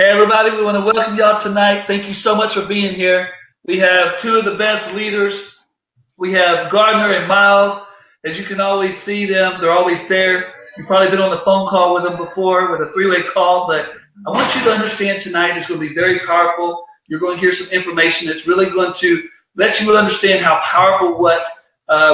Hey, everybody, we want to welcome y'all tonight. Thank you so much for being here. We have two of the best leaders. We have Gardner and Miles. As you can always see them, they're always there. You've probably been on the phone call with them before with a three-way call, but I want you to understand tonight is going to be very powerful. You're going to hear some information that's really going to let you understand how powerful what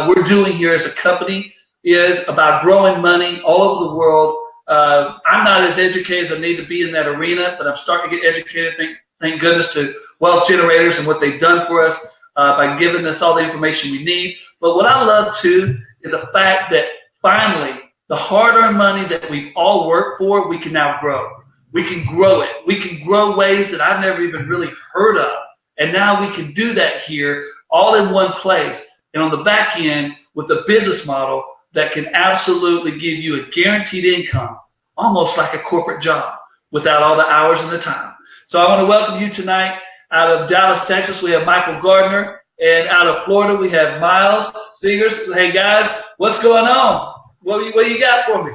we're doing here as a company is about growing money all over the world. I'm not as educated as I need to be in that arena, but I'm starting to get educated. Thank goodness to wealth generators and what they've done for us by giving us all the information we need. But what I love too is the fact that finally the hard-earned money that we've all worked for, we can now grow. We can grow it. We can grow ways that I've never even really heard of. And now we can do that here all in one place and on the back end with a business model that can absolutely give you a guaranteed income, almost like a corporate job, without all the hours and the time. So I want to welcome you tonight. Out of Dallas, Texas, we have Michael Gardner, and out of Florida, we have Miles Singers. Hey guys, what's going on? What do you got for me?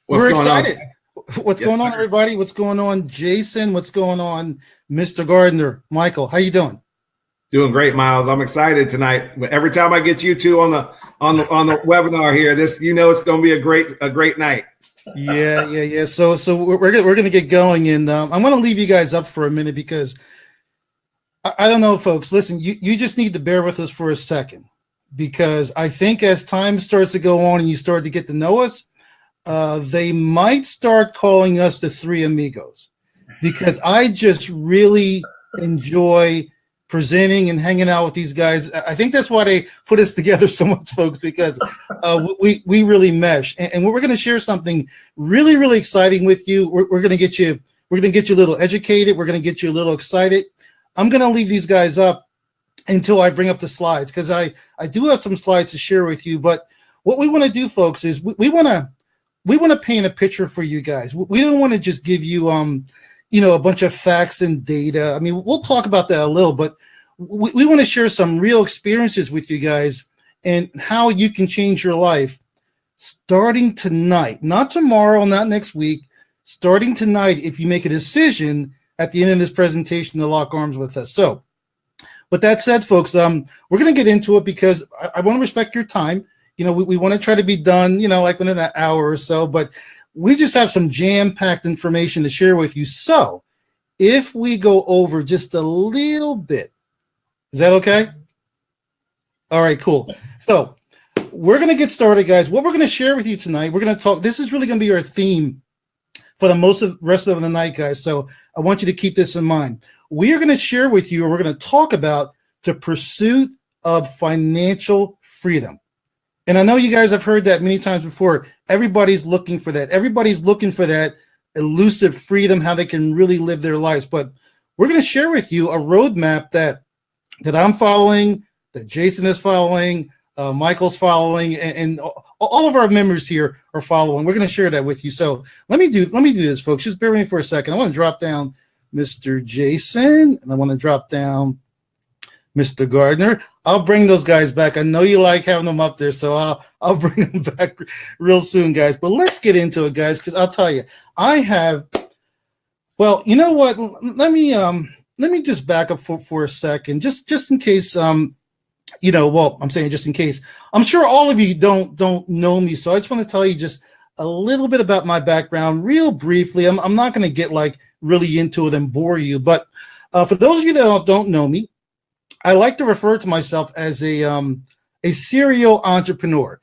We're excited. What's going on, everybody? What's going on, Jason? What's going on, Mr. Gardner? Michael, how you doing? Doing great, Miles. I'm excited tonight. Every time I get you two on the webinar here, it's going to be a great night. Yeah. So we're gonna get going, and I'm gonna leave you guys up for a minute because I don't know, folks. Listen, you just need to bear with us for a second because I think as time starts to go on and you start to get to know us, they might start calling us the Three Amigos because I just really enjoy presenting and hanging out with these guys. I think that's why they put us together so much, folks, because we really mesh. And we're going to share something really, really exciting with you. We're going to get you a little educated. We're going to get you a little excited. I'm going to leave these guys up until I bring up the slides because I do have some slides to share with you. But what we want to do, folks, is we want to paint a picture for you guys. We don't want to just give you a bunch of facts and data. I mean, we'll talk about that a little, but we want to share some real experiences with you guys and how you can change your life starting tonight, not tomorrow, not next week, starting tonight if you make a decision at the end of this presentation to lock arms with us. So with that said, folks, we're going to get into it because I want to respect your time. We want to try to be done, like within an hour or so, but we just have some jam-packed information to share with you. So if we go over just a little bit, is that okay? All right, cool. So we're going to get started, guys. What we're going to share with you tonight, we're going to talk. This is really going to be our theme for the rest of the night, guys. So I want you to keep this in mind. We are going to share with you, or we're going to talk about the pursuit of financial freedom. And I know you guys have heard that many times before. Everybody's looking for that. Everybody's looking for that elusive freedom, how they can really live their lives. But we're going to share with you a roadmap that I'm following, that Jason is following, Michael's following, and all of our members here are following. We're going to share that with you. So let me do this, folks. Just bear with me for a second. I want to drop down Mr. Jason, and I want to drop down Mr. Gardner. I'll bring those guys back. I know you like having them up there, so I'll bring them back real soon, guys. But let's get into it, guys, because I'll tell you, well, you know what? Let me just back up for a second, just in case. I'm saying just in case. I'm sure all of you don't know me, so I just want to tell you just a little bit about my background, real briefly. I'm not going to get like really into it and bore you, but for those of you that don't know me, I like to refer to myself as a serial entrepreneur,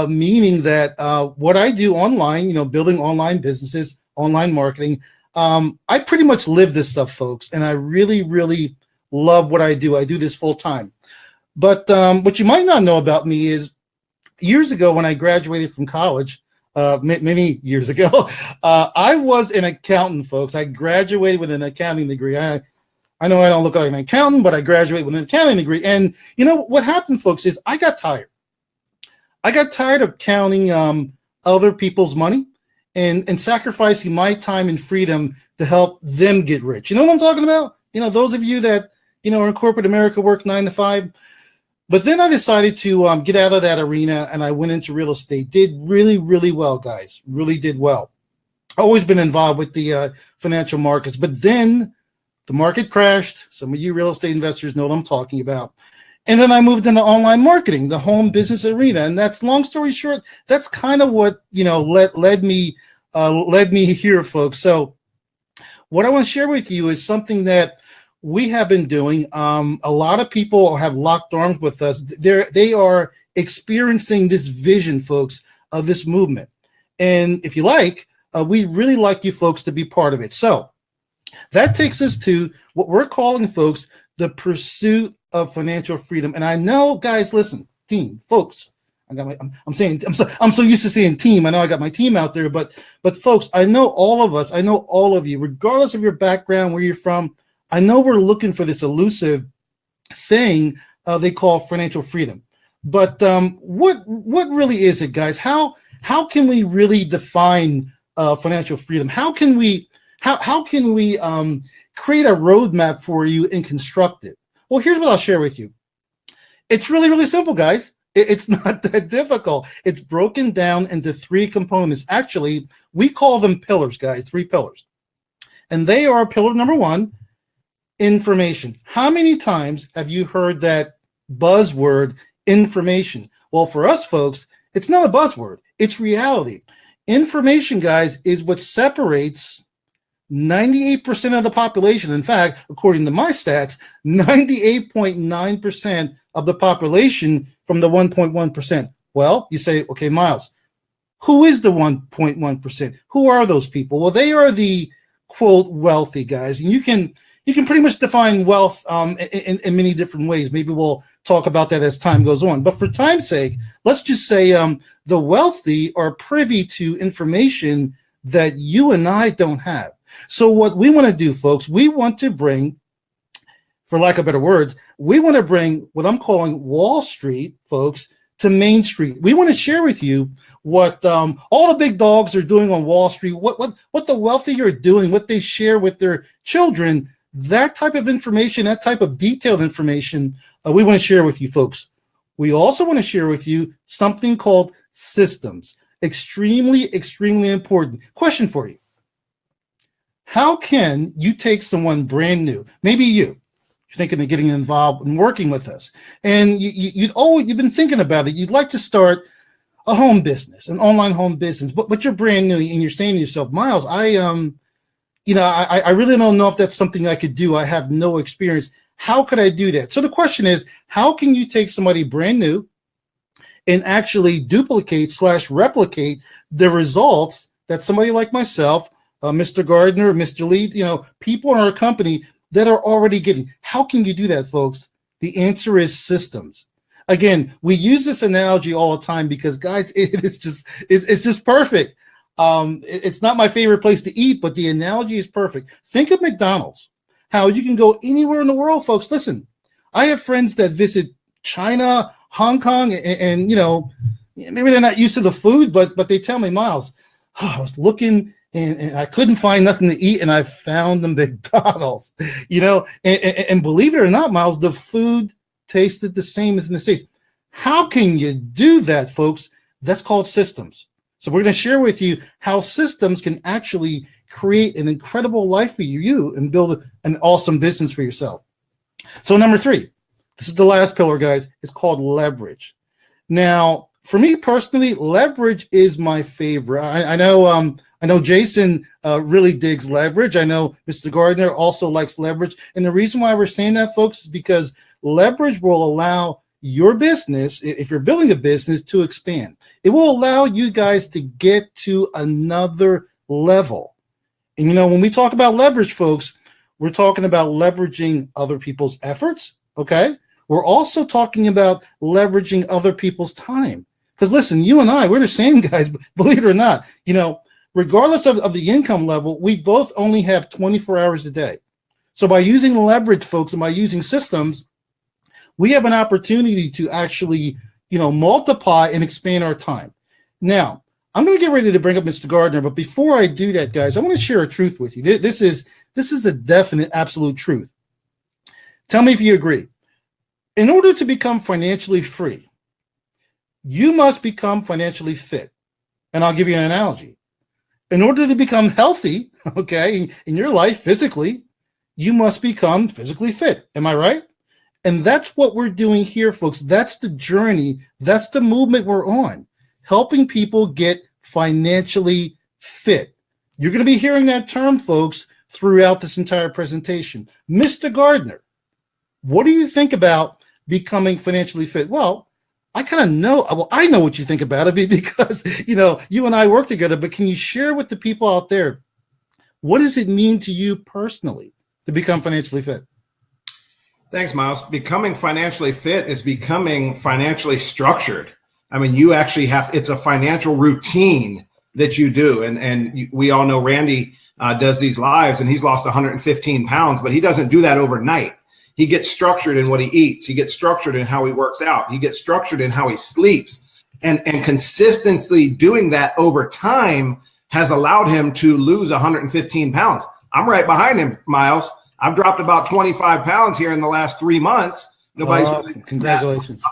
meaning that what I do online, building online businesses, online marketing, I pretty much live this stuff, folks, and I really, really love what I do. I do this full time. But what you might not know about me is years ago when I graduated from college, many years ago, I was an accountant, folks. I graduated with an accounting degree. I know I don't look like an accountant, but I graduated with an accounting degree. And what happened, folks, is I got tired. I got tired of counting other people's money and sacrificing my time and freedom to help them get rich. You know what I'm talking about? Those of you that, are in corporate America, work 9 to 5. But then I decided to get out of that arena, and I went into real estate. Did really, really well, guys. Really did well. always been involved with the financial markets. But then the market crashed. Some of you real estate investors know what I'm talking about. And then I moved into online marketing, the home business arena. And that's, long story short, that's kind of what, led me here, folks. So what I want to share with you is something that we have been doing. A lot of people have locked arms with us. They are experiencing this vision, folks, of this movement. And if you like, we really like you folks to be part of it. So that takes us to what we're calling, folks, the pursuit of financial freedom. And I know, guys, listen, team, folks, I'm so used to saying team. I know I got my team out there, but folks, I know all of us, I know all of you, regardless of your background, where you're from, I know we're looking for this elusive thing they call financial freedom. But what really is it, guys? How can we really define financial freedom? How can we create a roadmap for you and construct it? Well, here's what I'll share with you. It's really, really simple, guys. It's not that difficult. It's broken down into 3 components. Actually, we call them pillars, guys, 3 pillars. And they are: pillar number 1, information. How many times have you heard that buzzword, information? Well, for us folks, it's not a buzzword. It's reality. Information, guys, is what separates 98% of the population. In fact, according to my stats, 98.9% of the population from the 1.1%. Well, you say, okay, Miles, who is the 1.1%? Who are those people? Well, they are the, quote, wealthy, guys. And you can pretty much define wealth in many different ways. Maybe we'll talk about that as time goes on. But for time's sake, let's just say the wealthy are privy to information that you and I don't have. So what we want to do, folks, we want to bring, for lack of better words, we want to bring what I'm calling Wall Street, folks, to Main Street. We want to share with you what all the big dogs are doing on Wall Street, what the wealthy are doing, what they share with their children. That type of information, that type of detailed information, we want to share with you, folks. We also want to share with you something called systems. Extremely, extremely important. Question for you. How can you take someone brand new, maybe you're thinking of getting involved and working with us, and you've been thinking about it. You'd like to start a home business, an online home business, but you're brand new and you're saying to yourself, Miles, I really don't know if that's something I could do. I have no experience. How could I do that? So the question is, how can you take somebody brand new and actually duplicate/replicate the results that somebody like myself, Mr. Gardner, Mr. Lee, people in our company that are already getting? How can you do that, folks? The answer is systems. Again, we use this analogy all the time because, guys, it's just perfect. It's not my favorite place to eat, but the analogy is perfect. Think of McDonald's, how you can go anywhere in the world, folks. Listen, I have friends that visit China, Hong Kong, and maybe they're not used to the food, but they tell me, Miles, I was looking and I couldn't find nothing to eat, and I found the McDonald's, and believe it or not, Miles, the food tasted the same as in the States. How can you do that, folks? That's called systems. So we're going to share with you how systems can actually create an incredible life for you and build an awesome business for yourself. So number 3, this is the last pillar, guys. It's called leverage. Now, for me personally, leverage is my favorite. I know Jason really digs leverage. I know Mr. Gardner also likes leverage. And the reason why we're saying that, folks, is because leverage will allow your business, if you're building a business, to expand. It will allow you guys to get to another level. And when we talk about leverage, folks, we're talking about leveraging other people's efforts, okay? We're also talking about leveraging other people's time. Because listen, you and I, we're the same guys, believe it or not. Regardless of the income level, we both only have 24 hours a day. So by using leverage, folks, and by using systems, we have an opportunity to actually, multiply and expand our time. Now, I'm going to get ready to bring up Mr. Gardner, but before I do that, guys, I want to share a truth with you. This is a definite, absolute truth. Tell me if you agree. In order to become financially free, you must become financially fit. And I'll give you an analogy. in order to become healthy, okay, in your life physically, you must become physically fit. Am I right? And that's what we're doing here, folks. That's the journey. That's the movement we're on, helping people get financially fit. You're going to be hearing that term, folks, throughout this entire presentation. Mr. Gardner, what do you think about becoming financially fit? Well, I kind of know. Well, I know what you think about it because, you and I work together, but can you share with the people out there, what does it mean to you personally to become financially fit? Thanks, Miles. Becoming financially fit is becoming financially structured. I mean, you actually it's a financial routine that you do. And we all know Randy does these lives, and he's lost 115 pounds, but he doesn't do that overnight. He gets structured in what he eats. He gets structured in how he works out. He gets structured in how he sleeps. And consistently doing that over time has allowed him to lose 115 pounds. I'm right behind him, Miles. I've dropped about 25 pounds here in the last 3 months. Congratulations.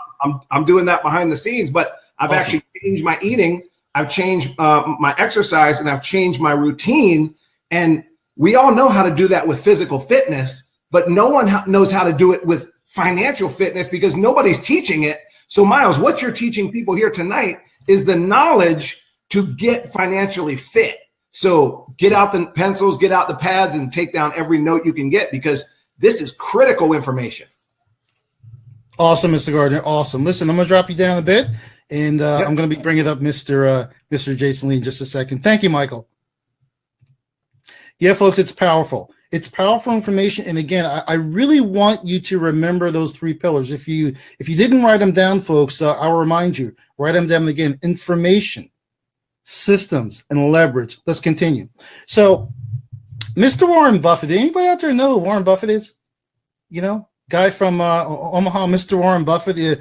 I'm doing that behind the scenes, but I've actually changed my eating. I've changed my exercise, and I've changed my routine. And we all know how to do that with physical fitness, but no one knows how to do it with financial fitness because nobody's teaching it. So Miles, what you're teaching people here tonight is the knowledge to get financially fit. So get out the pencils, get out the pads, and take down every note you can get, because this is critical information. Awesome, Mr. Gardner. Awesome. Listen, I'm going to drop you down a bit, and I'm going to be bringing up Mr. Jason Lee in just a second. Thank you, Michael. Yeah, folks, it's powerful. It's powerful information. And again, I really want you to remember those 3 pillars. If you didn't write them down, folks, I'll remind you, write them down again. Information, systems, and leverage. Let's continue. So, Mr. Warren Buffett, anybody out there know who Warren Buffett is? Guy from Omaha, Mr. Warren Buffett, the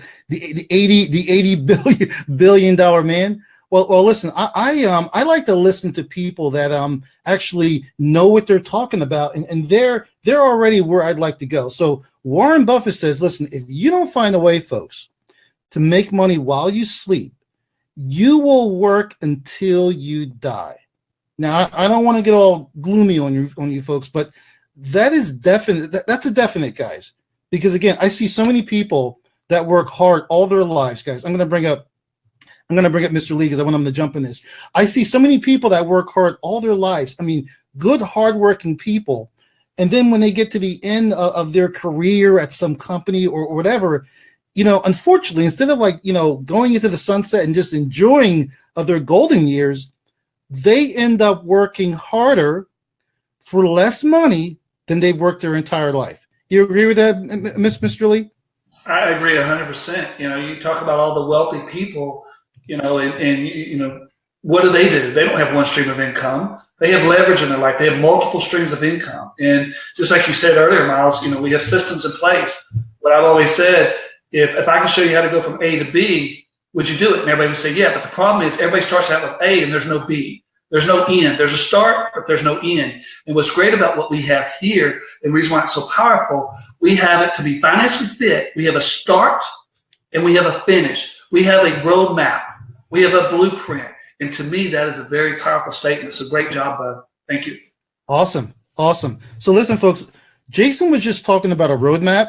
$80 billion man. Well, listen, I like to listen to people that actually know what they're talking about, and they're already where I'd like to go. So Warren Buffett says, listen, if you don't find a way, folks, to make money while you sleep, you will work until you die. Now, I don't want to get all gloomy on you folks, but that is definite. That's a definite, guys. Because again, I see so many people that work hard all their lives, guys. I'm going to bring up Mr. Lee because I want him to jump in this. I see so many people that work hard all their lives. I mean, good, hardworking people. And then when they get to the end of their career at some company or whatever, unfortunately, instead of going into the sunset and just enjoying of their golden years, they end up working harder for less money than they've worked their entire life. You agree with that, Mr. Lee? I agree 100%. You talk about all the wealthy people, and what do? They don't have one stream of income. They have leverage in their life. They have multiple streams of income. And just like you said earlier, Miles, we have systems in place. What I've always said, if I can show you how to go from A to B, would you do it? And everybody would say, yeah. But the problem is everybody starts out with A and there's no B. There's no end. There's a start, but there's no end. And what's great about what we have here, and the reason why it's so powerful, we have it to be financially fit. We have a start and we have a finish. We have a roadmap. We have a blueprint. And to me, that is a very powerful statement. So great job, bud. Thank you. Awesome. So listen, folks, Jason was just talking about a roadmap.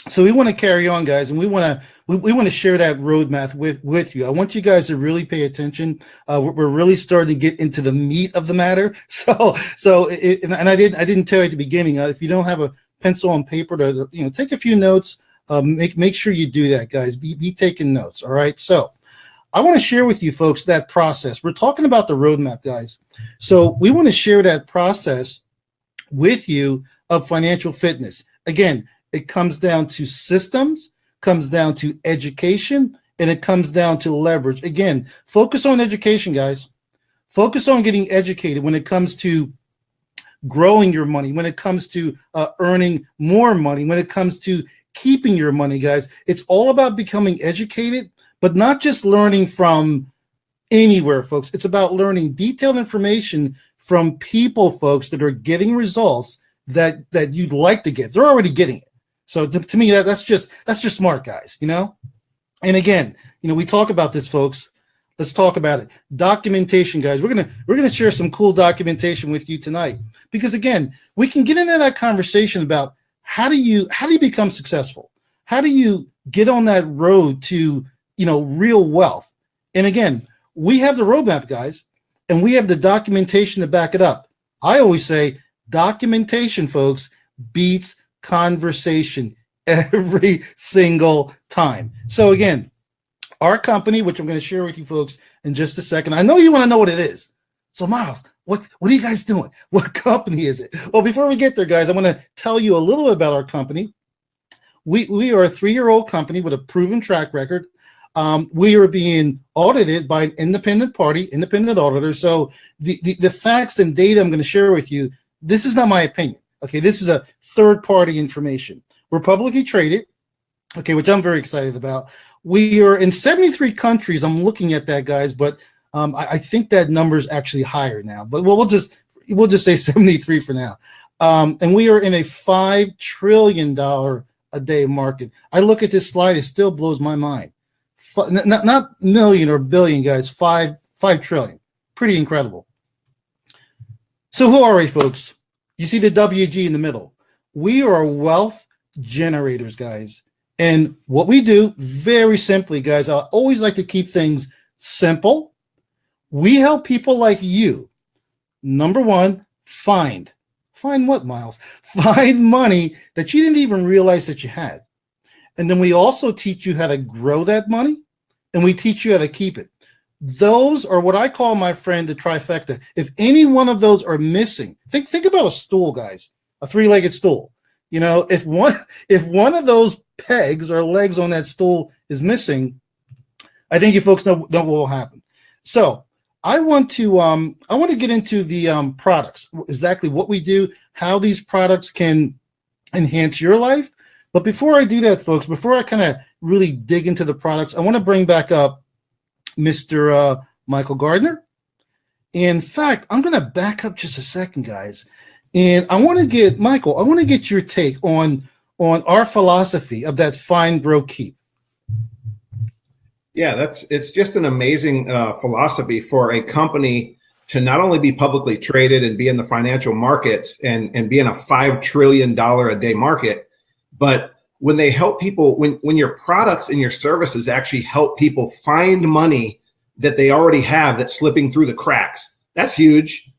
So we want to carry on, guys, and we want to share that roadmap with you. I want you guys to really pay attention. We're really starting to get into the meat of the matter. And I didn't tell you at the beginning. If you don't have a pencil and paper to take a few notes, make sure you do that, guys. Be taking notes. All right. So I want to share with you folks that process. We're talking about the roadmap, guys. So we want to share that process with you of financial fitness. Again, it comes down to systems, comes down to education, and it comes down to leverage. Again, focus on education, guys. Focus on getting educated when it comes to growing your money, when it comes to earning more money, when it comes to keeping your money, guys. It's all about becoming educated, but not just learning from anywhere, folks. It's about learning detailed information from people, folks, that are getting results that you'd like to get. They're already getting it. So to me, that's just smart, guys, And again, we talk about this, folks. Let's talk about it. Documentation, guys. We're gonna share some cool documentation with you tonight because again, we can get into that conversation about how do you become successful? How do you get on that road to real wealth? And again, we have the roadmap, guys, and we have the documentation to back it up. I always say documentation, folks, beats conversation every single time. So again, our company, which I'm going to share with you folks in just a second. I know you want to know what it is. So Miles, what are you guys doing? What company is it? Well, before we get there, guys, I want to tell you a little bit about our company. We are a 3-year-old company with a proven track record. We are being audited by an independent auditor. So the facts and data I'm going to share with you, this is not my opinion. Okay, this is a third-party information. We're publicly traded, okay, which I'm very excited about. We are in 73 countries. I'm looking at that, guys, but I think that number is actually higher now. But we'll just say 73 for now. And we are in a $5 trillion a day market. I look at this slide; it still blows my mind. Not million or billion, guys. 5 trillion. Pretty incredible. So who are we, folks? You see the WG in the middle. We are wealth generators, guys. And what we do, very simply, guys, I always like to keep things simple. We help people like you, number one, find what, Miles? Find money that you didn't even realize that you had. And then we also teach you how to grow that money, and we teach you how to keep it. Those are what I call, my friend, the trifecta. If any one of those are missing, think about a stool, guys, a 3-legged stool. If one of those pegs or legs on that stool is missing, I think you folks know what will happen. So I want to get into the products, exactly what we do, how these products can enhance your life. But before I do that, folks, before I kind of really dig into the products, I want to bring back up Mr. Michael Gardner. In fact, I'm going to back up just a second, guys. And I want to get, Michael, I want to get your take on our philosophy of that find, grow, keep. Yeah, it's just an amazing philosophy for a company to not only be publicly traded and be in the financial markets and be in a $5 trillion a day market, but when they help people, when your products and your services actually help people find money that they already have that's slipping through the cracks, that's huge.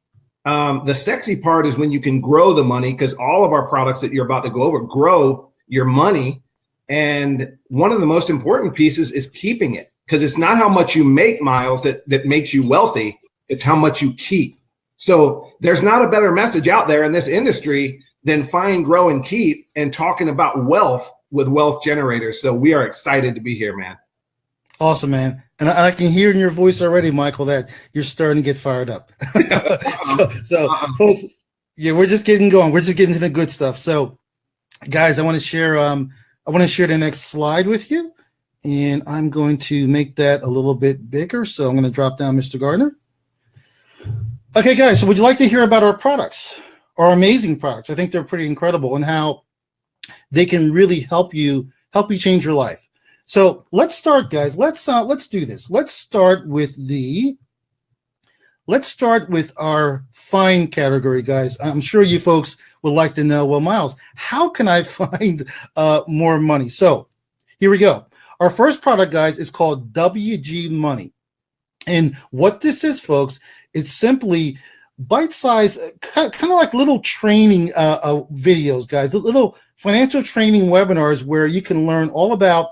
The sexy part is when you can grow the money, because all of our products that you're about to go over grow your money. And one of the most important pieces is keeping it, because it's not how much you make, Miles, that makes you wealthy. It's how much you keep. So there's not a better message out there in this industry than find, grow, and keep, and talking about wealth with wealth generators. So we are excited to be here, man. Awesome, man. And I can hear in your voice already, Michael, that you're starting to get fired up. so folks, yeah, we're just getting going. We're just getting to the good stuff. So guys, I want to share the next slide with you, and I'm going to make that a little bit bigger. So I'm going to drop down Mr. Gardner. Okay, guys, so would you like to hear about our products, our amazing products? I think they're pretty incredible and how they can really help you change your life. So let's start, guys. Let's do this. Let's start with our find category, guys. I'm sure you folks would like to know, well, Miles, how can I find more money? So here we go. Our first product, guys, is called WG Money. And what this is, folks, it's simply bite-sized, kind of like little training videos, guys, little financial training webinars where you can learn all about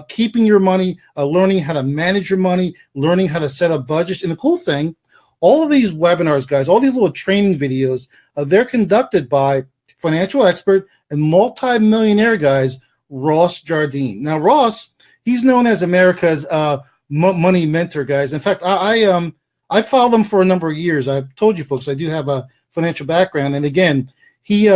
keeping your money, learning how to manage your money, learning how to set up budgets. And the cool thing, all of these webinars, guys, all these little training videos, they're conducted by financial expert and multi-millionaire, guys, Ross Jardine. Now, Ross, he's known as America's money mentor, guys. In fact, I followed him for a number of years. I've told you folks, I do have a financial background. And again, he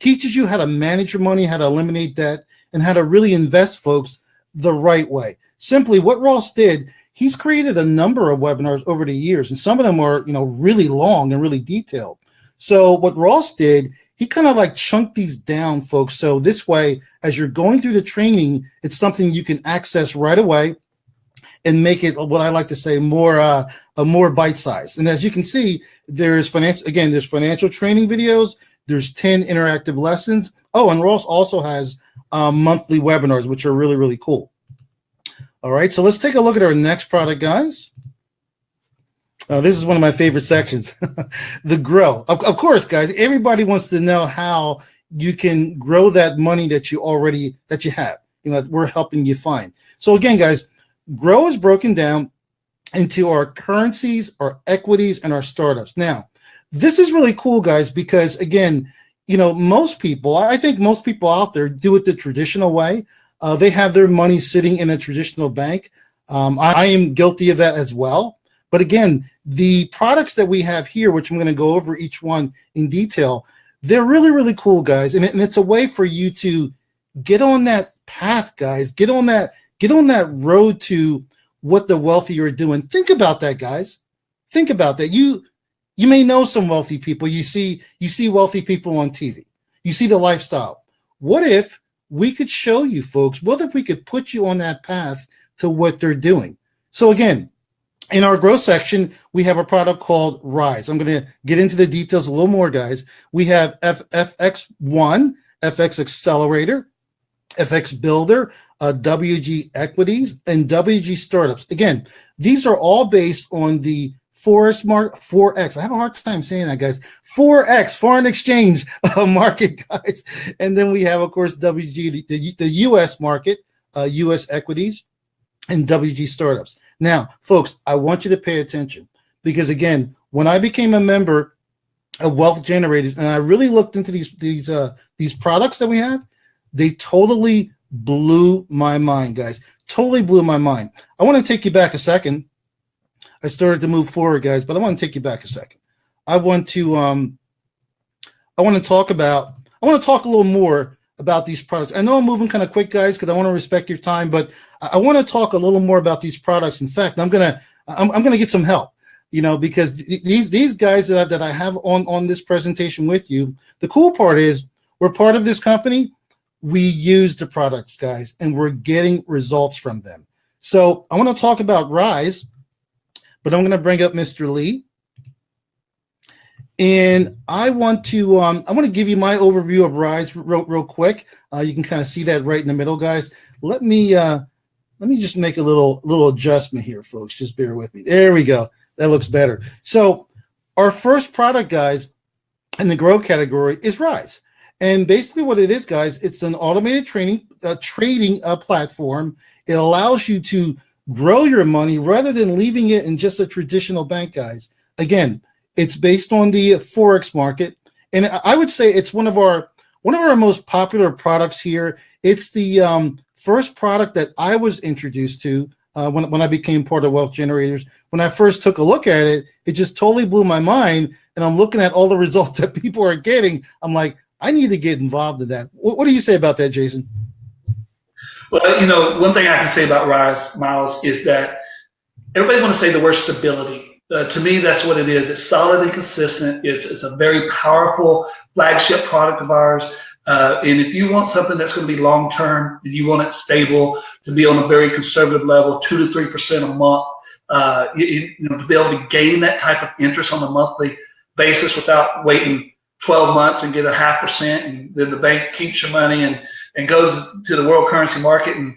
teaches you how to manage your money, how to eliminate debt, and how to really invest, folks, the right way. Simply what Ross did, he's created a number of webinars over the years, and some of them are, really long and really detailed. So what Ross did, he kind of like chunked these down, folks. So this way, as you're going through the training, it's something you can access right away. and make it what I like to say more a more bite size. And as you can see, there's financial training videos. There's 10 interactive lessons. Oh, and Ross also has monthly webinars, which are really, really cool. All right, so let's take a look at our next product, guys. This is one of my favorite sections, the grow. Of course, guys, everybody wants to know how you can grow that money that you have. We're helping you find. So again, guys, grow is broken down into our currencies, our equities, and our startups. Now, this is really cool, guys, because again, most people out there do it the traditional way. They have their money sitting in a traditional bank. I am guilty of that as well. But again, the products that we have here, which I'm going to go over each one in detail, they're really, really cool, guys. And it's a way for you to get on that path, guys. Get on that road to what the wealthy are doing. Think about that, guys. Think about that. You may know some wealthy people. You see wealthy people on TV. You see the lifestyle. What if we could show you, folks? What if we could put you on that path to what they're doing? So again, in our growth section, we have a product called Rise. I'm going to get into the details a little more, guys. We have FX1, FX Accelerator, FX Builder, WG Equities, and WG Startups. Again, these are all based on the Forex. I have a hard time saying that, guys. Forex, foreign exchange market, guys. And then we have, of course, WG, the U.S. market, U.S. equities, and WG Startups. Now, folks, I want you to pay attention because, again, when I became a member of Wealth Generators and I really looked into these products that we have, they totally blew my mind, guys. Totally blew my mind. I want to take you back a second. I started to move forward, guys, but I want to take you back a second. I want to talk a little more about these products. I know I'm moving kind of quick, guys, because I want to respect your time, but I want to talk a little more about these products. In fact, I'm gonna get some help, because these guys that I have on this presentation with you. The cool part is we're part of this company. We use the products, guys, and we're getting results from them. So I want to talk about Rise, but I'm going to bring up Mr. Lee. And I want to give you my overview of Rise real quick. You can kind of see that right in the middle, guys. Let me just make a little adjustment here, folks. Just bear with me. There we go. That looks better. So our first product, guys, in the grow category is Rise. And basically what it is, guys, it's an automated trading platform. It allows you to grow your money rather than leaving it in just a traditional bank, guys. Again, it's based on the Forex market. And I would say it's one of our most popular products here. It's the first product that I was introduced to when I became part of Wealth Generators. When I first took a look at it, it just totally blew my mind. And I'm looking at all the results that people are getting. I'm like, I need to get involved in that. What do you say about that, Jason? Well, one thing I can say about Rise, Miles, is that everybody wants to say the word stability. To me, that's what it is. It's solid and consistent. It's a very powerful flagship product of ours. And if you want something that's going to be long-term and you want it stable to be on a very conservative level, 2 to 3% a month, to be able to gain that type of interest on a monthly basis without waiting 12 months and get 0.5%, and then the bank keeps your money and goes to the world currency market and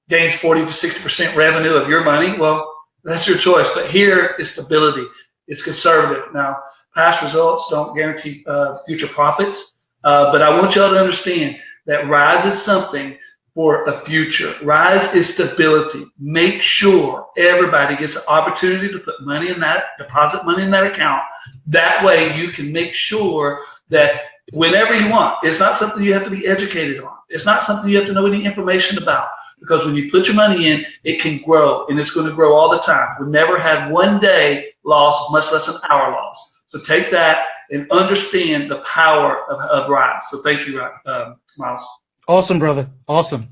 gains 40 to 60% revenue of your money, well, that's your choice. But here is stability. It's conservative. Now, past results don't guarantee future profits, but I want y'all to understand that Rise is something for a future. Rise is stability. Make sure everybody gets an opportunity to put money in that, deposit money in that account. That way you can make sure that whenever you want, it's not something you have to be educated on. It's not something you have to know any information about. Because when you put your money in, it can grow, and it's going to grow all the time. We'll never have one day loss, much less an hour loss. So take that and understand the power of Rise. So thank you, Miles. Awesome, brother. Awesome.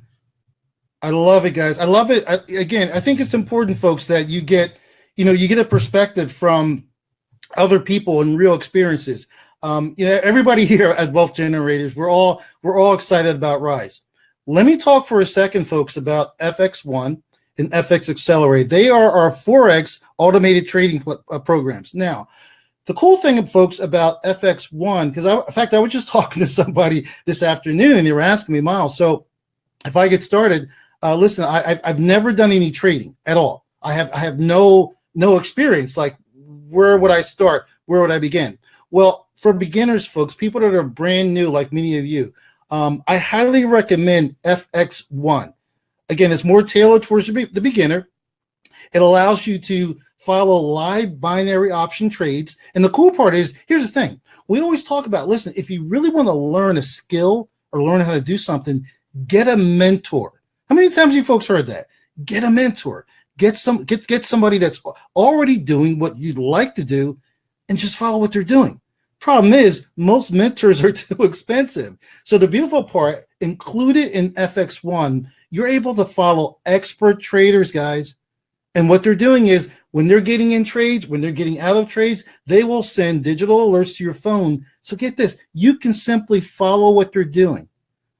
I love it, guys. I love it. I think it's important, folks, that you get a perspective from other people and real experiences. Everybody here at Wealth Generators, we're all excited about Rise. Let me talk for a second, folks, about FX1. and FX Accelerator. They are our Forex automated trading programs. Now, the cool thing, folks, about FX1, because in fact, I was just talking to somebody this afternoon, and they were asking me, Miles, so if I get started, listen, I've never done any trading at all. I have no experience. Like, where would I start? Where would I begin? Well, for beginners, folks, people that are brand new, like many of you, I highly recommend FX1. Again, it's more tailored towards the beginner. It allows you to follow live binary option trades. And the cool part is, here's the thing. We always talk about, listen, if you really want to learn a skill or learn how to do something, get a mentor. How many times have you folks heard that? Get a mentor. Get somebody that's already doing what you'd like to do and just follow what they're doing. Problem is, most mentors are too expensive. So the beautiful part, included in FX1, you're able to follow expert traders, guys. And what they're doing is, when they're getting in trades, when they're getting out of trades, they will send digital alerts to your phone. So get this, you can simply follow what they're doing.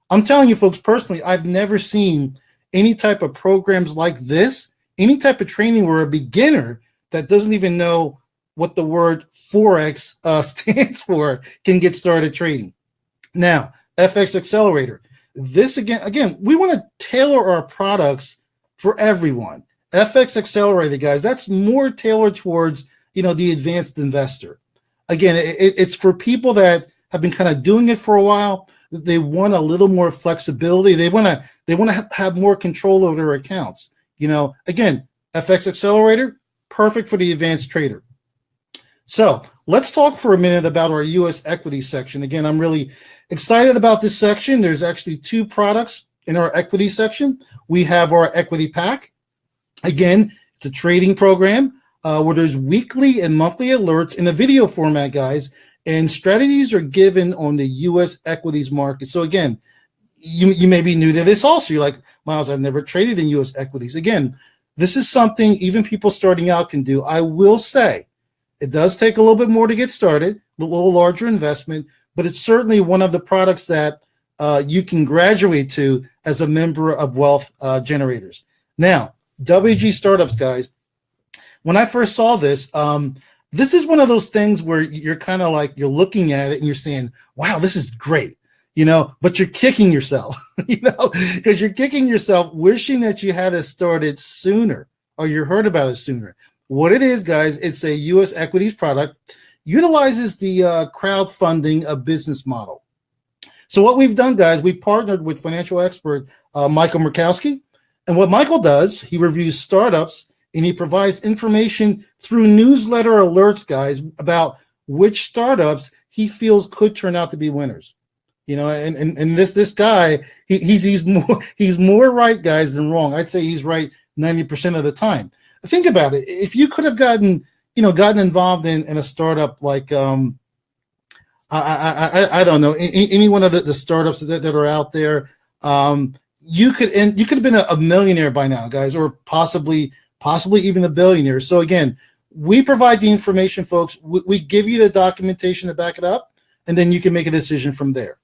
I'm telling you, folks, personally, I've never seen any type of programs like this, any type of training where a beginner that doesn't even know what the word Forex stands for can get started trading. Now, FX Accelerator. This again, we want to tailor our products for everyone. FX Accelerator, guys, that's more tailored towards, the advanced investor. Again, it's for people that have been kind of doing it for a while. They want a little more flexibility. They want to have more control over their accounts. Again, FX Accelerator, perfect for the advanced trader. So let's talk for a minute about our U.S. equity section. Again, I'm really excited about this section. There's actually two products in our equity section. We have our equity pack. Again, it's a trading program where there's weekly and monthly alerts in a video format, guys, and strategies are given on the U.S. equities market. So again, you may be new to this also. You're like, Miles, I've never traded in U.S. equities. Again, this is something even people starting out can do. I will say it does take a little bit more to get started, a little larger investment, but it's certainly one of the products that you can graduate to as a member of Wealth Generators. Now, WG Startups, guys, when I first saw this, this is one of those things where you're kind of like, you're looking at it and you're saying, wow, this is great, but you're kicking yourself, because you're kicking yourself wishing that you had it started sooner or you heard about it sooner. What it is, guys, it's a U.S. equities product, utilizes the crowdfunding business model. So what we've done, guys, we partnered with financial expert Michael Murkowski. And what Michael does, he reviews startups and he provides information through newsletter alerts, guys, about which startups he feels could turn out to be winners. And this guy, he's more right, guys, than wrong. I'd say he's right 90% of the time. Think about it. If you could have gotten involved in a startup like I don't know, any one of the startups that are out there, you could have been a millionaire by now, guys, or possibly even a billionaire. So again, we provide the information, folks. We give you the documentation to back it up, and then you can make a decision from there.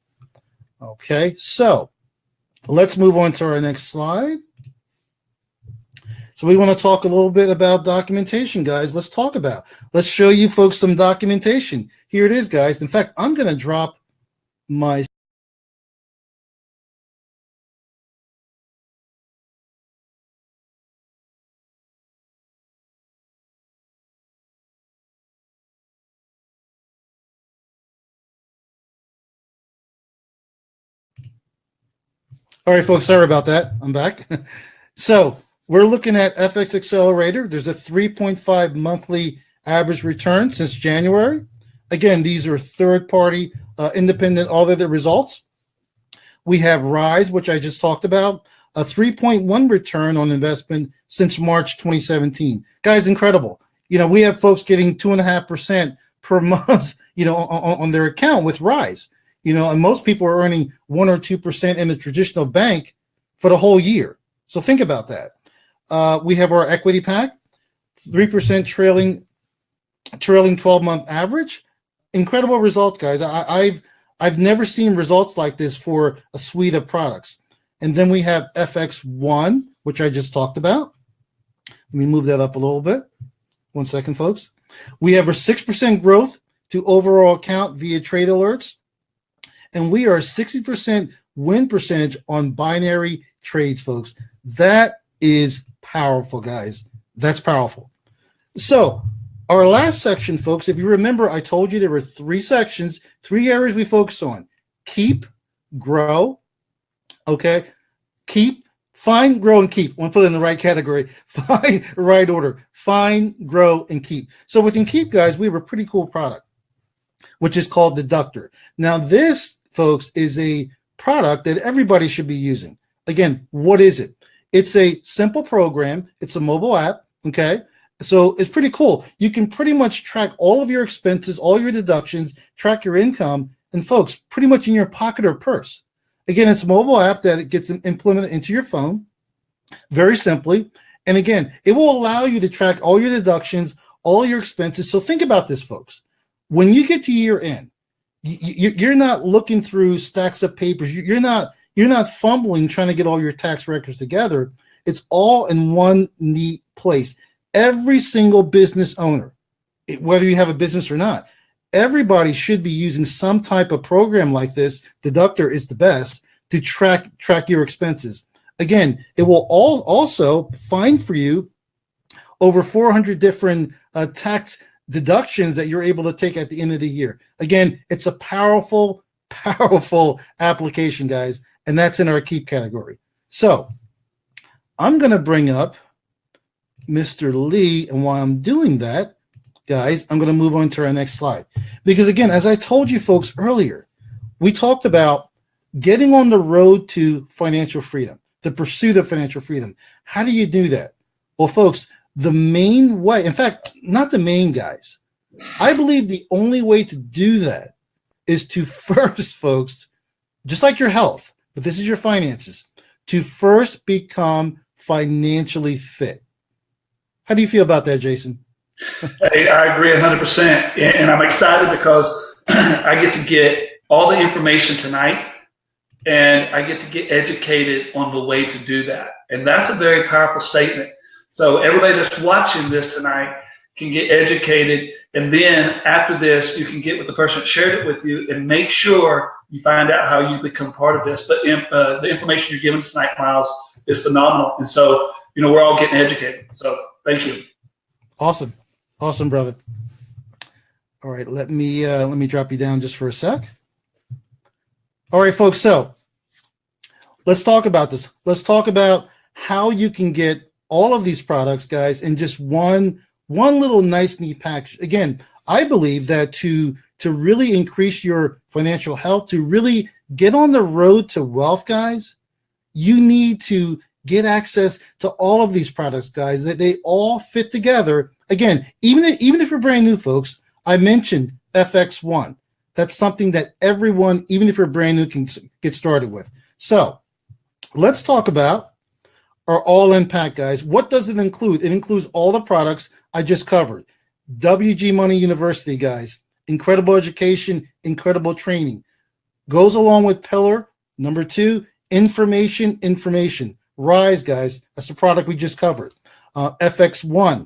Okay, so let's move on to our next slide. So we want to talk a little bit about documentation, guys. Let's show you folks some documentation. Here it is, guys. In fact, I'm going to drop my All right, folks, sorry about that. I'm back. So we're looking at FX Accelerator. There's a 3.5 monthly average return since January. Again, these are third-party independent audited results. We have Rise, which I just talked about, a 3.1 return on investment since March 2017. Guys, incredible. We have folks getting 2.5% per month, on their account with Rise. And most people are earning 1 or 2% in the traditional bank for the whole year. So think about that. We have our equity pack, 3% trailing 12-month average. Incredible results, guys. I've never seen results like this for a suite of products. And then we have FX1, which I just talked about. Let me move that up a little bit. 1 second, folks. We have a 6% growth to overall account via trade alerts. And we are 60% win percentage on binary trades, folks. That is powerful, guys. That's powerful. So our last section, folks, if you remember, I told you there were 3 sections, 3 areas we focus on. Keep, grow, okay? Keep, find, grow, and keep. I want to put it in the right category. Find, right order. Find, grow, and keep. So within Keep, guys, we have a pretty cool product, which is called Deductor. Now this, folks, is a product that everybody should be using. Again, what is it? It's a simple program. It's a mobile app, okay? So it's pretty cool. You can pretty much track all of your expenses, all your deductions, track your income, and folks, pretty much in your pocket or purse. Again, it's a mobile app that it gets implemented into your phone very simply. And again, it will allow you to track all your deductions, all your expenses. So think about this, folks. When you get to year end, you're not looking through stacks of papers. You're not fumbling trying to get all your tax records together. It's all in one neat place. Every single business owner, whether you have a business or not, everybody should be using some type of program like this. Deductor is the best to track your expenses. Again, it will also find for you over 400 different tax deductions that you're able to take at the end of the year. Again, it's a powerful, powerful application, guys, and that's in our Keep category. So I'm going to bring up Mr. Lee, and while I'm doing that, guys, I'm going to move on to our next slide. Because again, as I told you folks earlier, we talked about getting on the road to financial freedom, the pursuit of financial freedom. How do you do that? Well, folks, the main way, in fact, not the main, guys, I believe the only way to do that is to first, folks, just like your health, but this is your finances, to first become financially fit. How do you feel about that, Jason? Hey, I agree 100%. And I'm excited because I get to get all the information tonight and I get to get educated on the way to do that. And that's a very powerful statement. So everybody that's watching this tonight can get educated. And then after this, you can get with the person that shared it with you and make sure you find out how you become part of this. But the information you're giving tonight, Miles, is phenomenal. And so, we're all getting educated. So thank you. Awesome. Awesome, brother. All right, let me drop you down just for a sec. All right, folks, so let's talk about this. Let's talk about how you can get all of these products, guys, in just one little nice, neat package. Again, I believe that to really increase your financial health, to really get on the road to wealth, guys, you need to get access to all of these products, guys, that they all fit together. Again, even if you're brand new, folks, I mentioned FX1. That's something that everyone, even if you're brand new, can get started with. So let's talk about our all-in pack, guys. What does it include? It includes all the products I just covered. WG Money University, guys. Incredible education, incredible training. Goes along with Pillar. Number 2, information. Rise, guys. That's the product we just covered. FX1,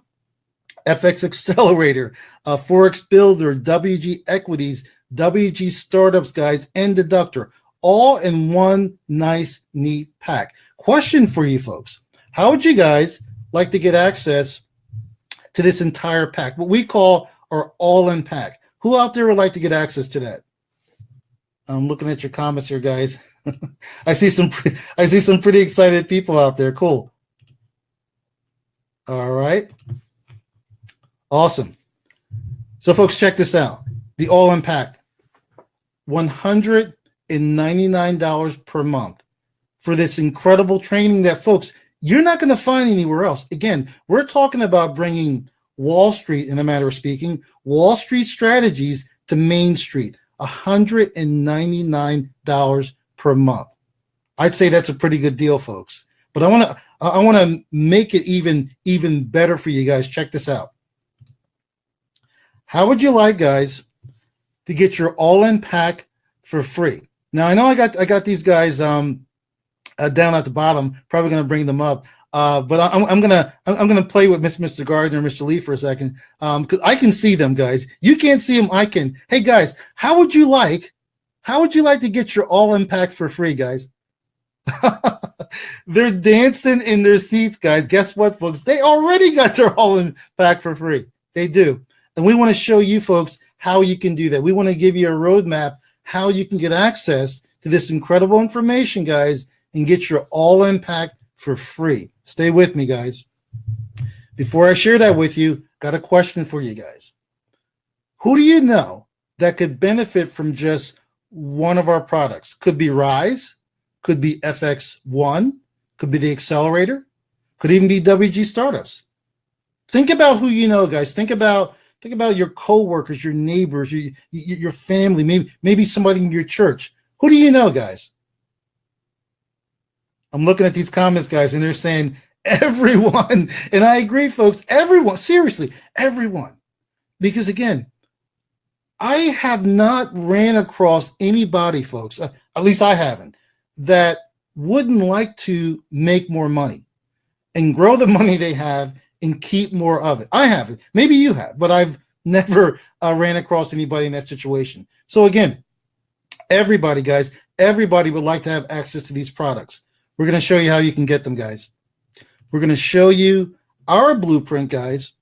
FX Accelerator, Forex Builder, WG Equities, WG Startups, guys, and Deductor, all in one nice, neat pack. Question for you folks. How would you guys like to get access to this entire pack, what we call our all-in pack? Who out there would like to get access to that? I'm looking at your comments here, guys. I see some pretty excited people out there. Cool. All right. Awesome. So folks, check this out. The all-in pack, $199 per month for this incredible training that, folks, you're not going to find anywhere else. Again, we're talking about bringing Wall Street, in a matter of speaking, Wall Street strategies to Main Street, $199 per month. I'd say that's a pretty good deal, folks. But I want to make it even better for you guys. Check this out. How would you like, guys, to get your all-in pack for free? Now I know I got these guys down at the bottom. Probably going to bring them up. But I'm gonna play with Mr. Gardner and Mr. Lee for a second, because I can see them, guys. You can't see them, I can. Hey guys, how would you like to get your all impact for free, guys? They're dancing in their seats, guys. Guess what, folks? They already got their all impact for free. They do, and we want to show you folks how you can do that. We want to give you a roadmap how you can get access to this incredible information, guys, and get your all impact for free. Stay with me, guys. Before I share that with you, got a question for you guys. Who do you know that could benefit from just one of our products? Could be Rise, could be FX1, could be the Accelerator, could even be WG Startups. Think about who you know, guys. Think about your coworkers, your neighbors, your family, maybe somebody in your church. Who do you know, guys? I'm looking at these comments, guys, and they're saying everyone. And I agree, folks. Everyone. Seriously, everyone. Because, again, I have not ran across anybody, folks, at least I haven't, that wouldn't like to make more money and grow the money they have and keep more of it. I haven't. Maybe you have, but I've never ran across anybody in that situation. So, again, everybody, guys, everybody would like to have access to these products. We're going to show you how you can get them, guys. We're going to show you our blueprint, guys,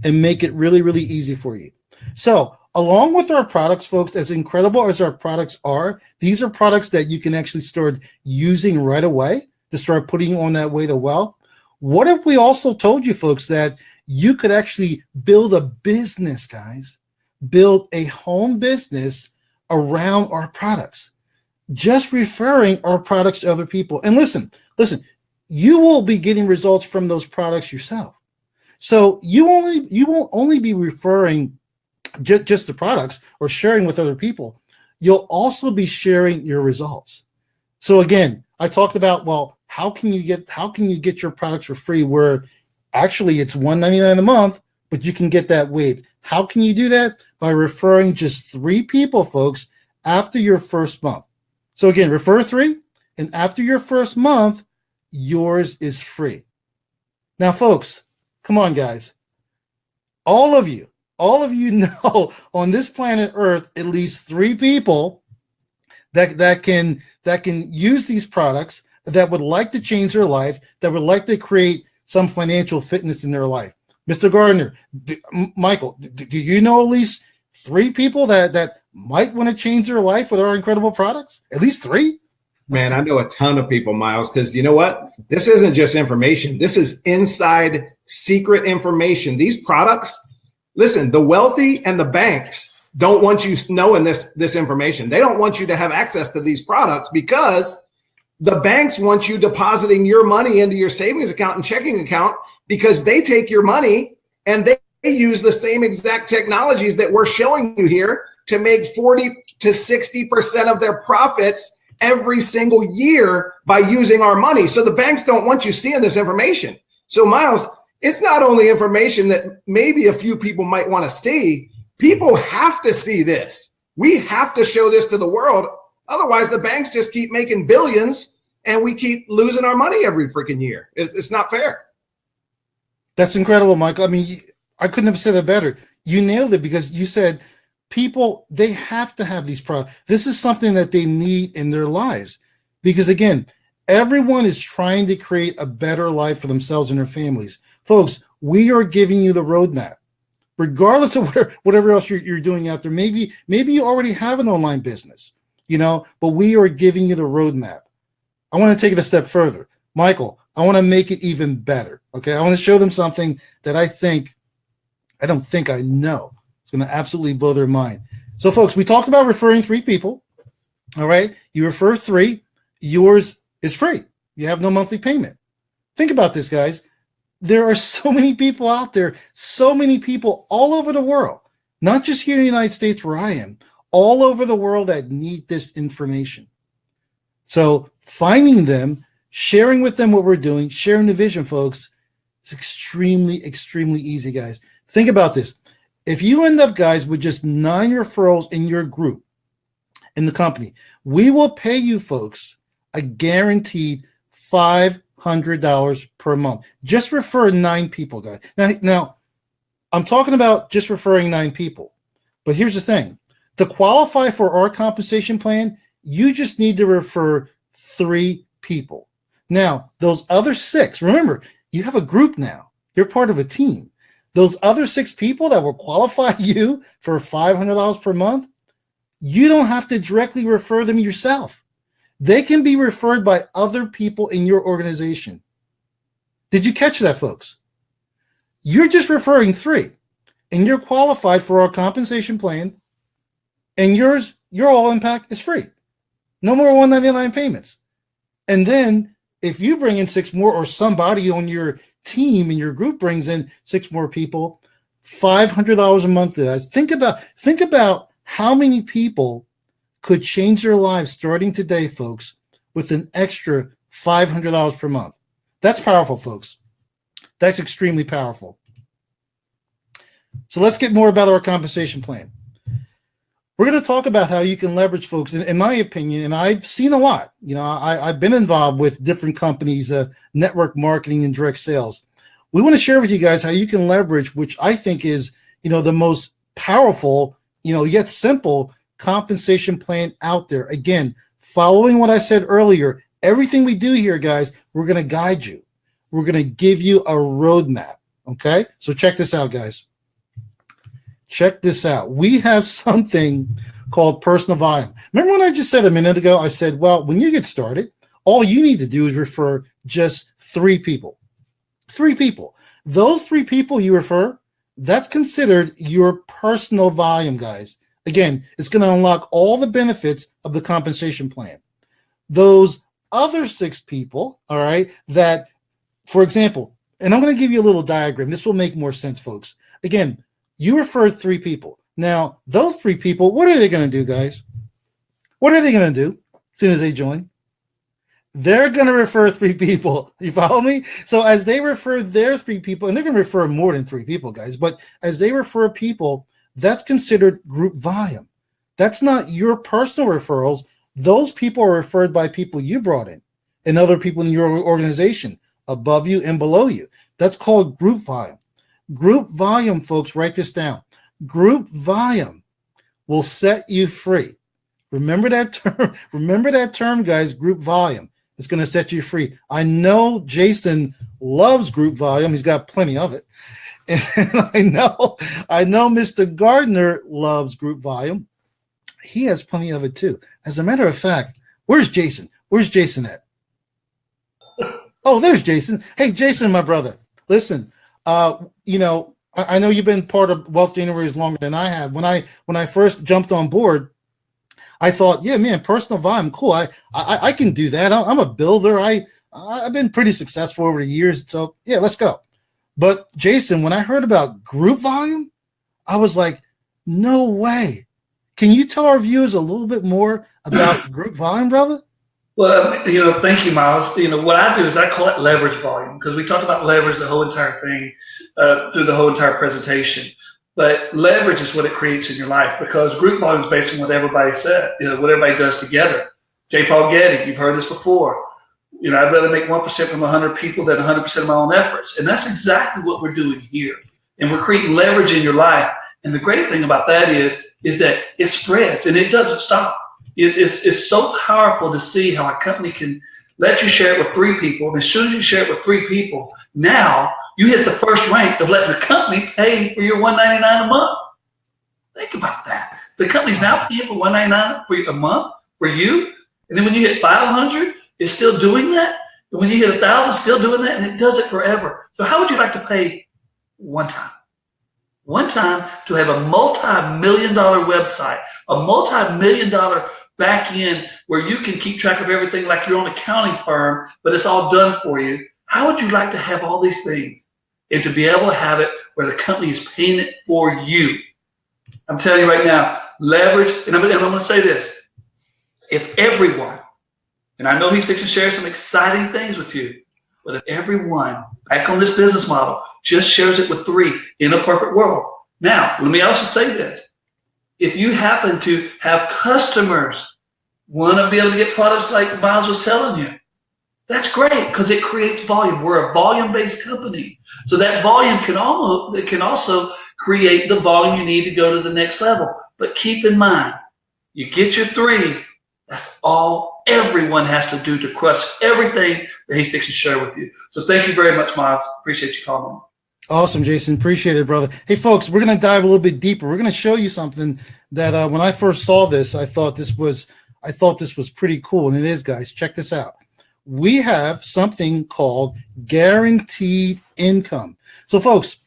and make it really, really easy for you. So along with our products, folks, as incredible as our products are, these are products that you can actually start using right away to start putting you on that way to wealth. What if we also told you, folks, that you could actually build a business, guys, build a home business around our products? Just referring our products to other people. And listen, you will be getting results from those products yourself. So you won't only be referring just the products or sharing with other people. You'll also be sharing your results. So again, I talked about, well, how can you get your products for free, where actually it's $199 a month, but you can get that waived. How can you do that? By referring just 3 people, folks, after your first month. So again, refer 3, and after your first month, yours is free. Now, folks, come on, guys. All of you know on this planet Earth at least 3 people that can use these products, that would like to change their life, that would like to create some financial fitness in their life. Mr. Gardner, Michael, do you know at least 3 people that might want to change their life with our incredible products? At least 3? Man, I know a ton of people, Miles, because you know what? This isn't just information. This is inside secret information. These products, listen, the wealthy and the banks don't want you knowing this information. They don't want you to have access to these products because the banks want you depositing your money into your savings account and checking account, because they take your money and they use the same exact technologies that we're showing you here to make 40 to 60% of their profits every single year by using our money. So the banks don't want you seeing this information. So Miles, it's not only information that maybe a few people might want to see. People have to see this. We have to show this to the world. Otherwise, the banks just keep making billions and we keep losing our money every freaking year. It's not fair. That's incredible, Michael. I mean, I couldn't have said it better. You nailed it, because you said people, they have to have these products. This is something that they need in their lives, because again, everyone is trying to create a better life for themselves and their families. Folks, we are giving you the roadmap, regardless of whatever else you're doing out there. Maybe you already have an online business, but we are giving you the roadmap. I want to take it a step further. Michael, I want to make it even better. Okay. I want to show them something that I don't think I know. It's going to absolutely blow their mind. So folks, we talked about referring 3 people. All right. You refer 3, yours is free. You have no monthly payment. Think about this, guys. There are so many people out there, so many people all over the world, not just here in the United States where I am, all over the world that need this information. So finding them, sharing with them what we're doing, sharing the vision, folks, it's extremely, extremely easy, guys. Think about this. If you end up, guys, with just 9 referrals in your group, in the company, we will pay you, folks, a guaranteed $500 $500 per month. Just refer 9 people, guys. Now, I'm talking about just referring 9 people. But here's the thing. To qualify for our compensation plan, you just need to refer 3 people. Now, those other 6, remember, you have a group now. You're part of a team. Those other 6 people that will qualify you for $500 per month, you don't have to directly refer them yourself. They can be referred by other people in your organization. Did you catch that, folks? You're just referring 3, and you're qualified for our compensation plan, and your all impact is free. No more $199 payments. And then if you bring in 6 more, or somebody on your team and your group brings in 6 more people, $500 a month. Guys, think about how many people could change their lives starting today, folks, with an extra $500 per month. That's powerful, folks. That's extremely powerful. So let's get more about our compensation plan. We're going to talk about how you can leverage, folks. In my opinion, and I've seen a lot, I've been involved with different companies, network marketing and direct sales. We want to share with you guys how you can leverage, which I think is, the most powerful, yet simple compensation plan out there. Again, following what I said earlier, everything we do here, guys, we're going to guide you. We're going to give you a roadmap. Okay. So check this out, guys. Check this out. We have something called personal volume. Remember when I just said a minute ago, I said, well, when you get started, all you need to do is refer just 3 people. 3 people. Those 3 people you refer, that's considered your personal volume, guys. Again, it's going to unlock all the benefits of the compensation plan. Those other 6 people, all right, that, for example, and I'm going to give you a little diagram. This will make more sense, folks. Again, you referred 3 people. Now, those 3 people, what are they going to do, guys? What are they going to do as soon as they join? They're going to refer 3 people. You follow me? So as they refer their 3 people, and they're going to refer more than 3 people, guys, but as they refer people, that's considered group volume. That's not your personal referrals. Those people are referred by people you brought in and other people in your organization above you and below you. That's called group volume. Group volume, folks, write this down. Group volume will set you free. Remember that term. Remember that term, guys, group volume. It's going to set you free. I know Jason loves group volume. He's got plenty of it. And I know Mr. Gardner loves group volume. He has plenty of it too. As a matter of fact, where's Jason? Where's Jason at? Oh, there's Jason. Hey, Jason, my brother. Listen, I know you've been part of Wealth Januaries longer than I have. When I first jumped on board, I thought, yeah, man, personal volume, cool. I can do that. I'm a builder. I've been pretty successful over the years. So yeah, let's go. But Jason, when I heard about group volume, I was like, no way. Can you tell our viewers a little bit more about group volume, brother? Well, thank you, Miles. What I do is I call it leverage volume, because we talked about leverage the whole entire thing through the whole entire presentation. But leverage is what it creates in your life, because group volume is based on what everybody said, what everybody does together. J. Paul Getty, you've heard this before. I'd rather make 1% from 100 people than 100% of my own efforts. And that's exactly what we're doing here. And we're creating leverage in your life. And the great thing about that is that it spreads and it doesn't stop. It's so powerful to see how a company can let you share it with 3 people. And as soon as you share it with 3 people, now you hit the first rank of letting the company pay for your $199 a month. Think about that. The company's now paying for $199 for a month for you. And then when you hit 500, it's still doing that. And when you hit 1,000, still doing that. And it does it forever. So how would you like to pay one time? One time to have a multi-million-dollar website, a multi-million-dollar back end where you can keep track of everything like your own accounting firm, but it's all done for you. How would you like to have all these things and to be able to have it where the company is paying it for you? I'm telling you right now, leverage, and I'm going to say this. If everyone, and I know he's fixing to share some exciting things with you, but if everyone back on this business model just shares it with 3 in a perfect world. Now, let me also say this. If you happen to have customers want to be able to get products like Miles was telling you, That's great because it creates volume. We're a volume-based company. So that volume can also create the volume you need to go to the next level. But keep in mind, you get your 3, that's all everyone has to do to crush everything that he's fixing to share with you. So thank you very much, Miles. Appreciate you calling. Awesome, Jason. Appreciate it, brother. Hey, folks, we're going to dive a little bit deeper. We're going to show you something that when I first saw this, I thought this was pretty cool, and it is, guys. Check this out. We have something called guaranteed income. So, folks,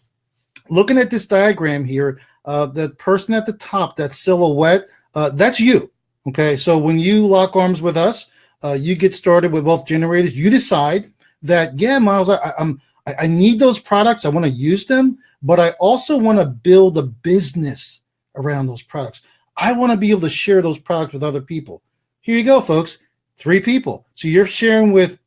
looking at this diagram here, the person at the top, that silhouette, that's you. Okay, so when you lock arms with us, you get started with Wealth Generators. You decide that, yeah, Miles, I need those products. I want to use them, but I also want to build a business around those products. I want to be able to share those products with other people. Here you go, folks. 3 people. So you're sharing with,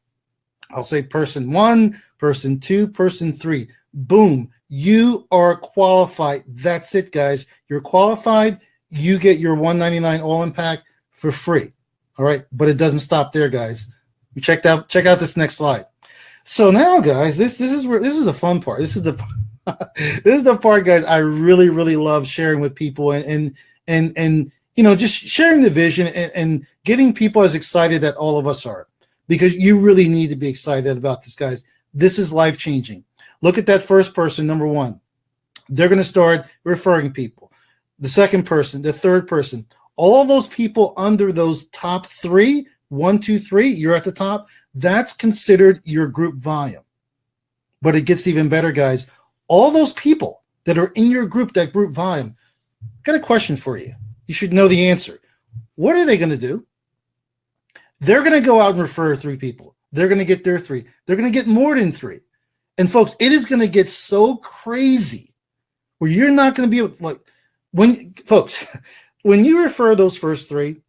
I'll say person 1, person 2, person 3. Boom. You are qualified. That's it, guys. You're qualified. You get your $199 all-in pack for free. All right. But it doesn't stop there, guys. Check out this next slide. So now, guys, this is the fun part. This is the part, guys, I really, really love sharing with people and just sharing the vision and getting people as excited that all of us are, because you really need to be excited about this, guys. This is life-changing. Look at that first person, number 1. They're going to start referring people. The second person, the third person, all those people under those top 3, 1, 2, 3, you're at the top. That's considered your group volume. But it gets even better, guys. All those people that are in your group, that group volume, I've got a question for you. You should know the answer. What are they going to do? They're going to go out and refer 3 people. They're going to get their 3. They're going to get more than 3. And folks, it is going to get so crazy where you're not going to be able, like, when you refer those first 3,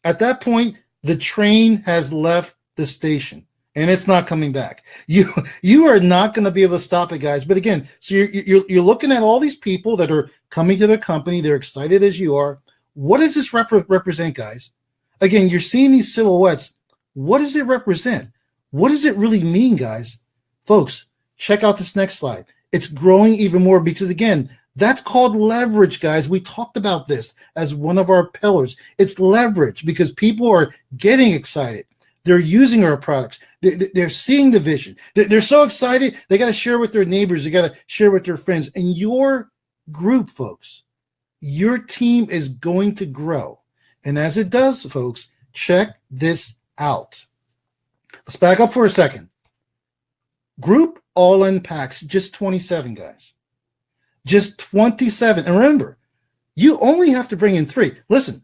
at that point, the train has left the station and it's not coming back. You are not going to be able to stop it, guys. But again, so you're looking at all these people that are coming to the company. They're excited as you are. What does this represent, guys? Again, you're seeing these silhouettes. What does it represent? What does it really mean, guys? Folks, check out this next slide. It's growing even more because, again, that's called leverage, guys. We talked about this as one of our pillars. It's leverage because people are getting excited. They're using our products. They're seeing the vision. They're so excited. They got to share with their neighbors. They got to share with their friends. And your group, folks, your team is going to grow. And as it does, folks, check this out. Let's back up for a second. Group all-in packs, just 27, guys. Just 27. And remember, you only have to bring in 3. Listen,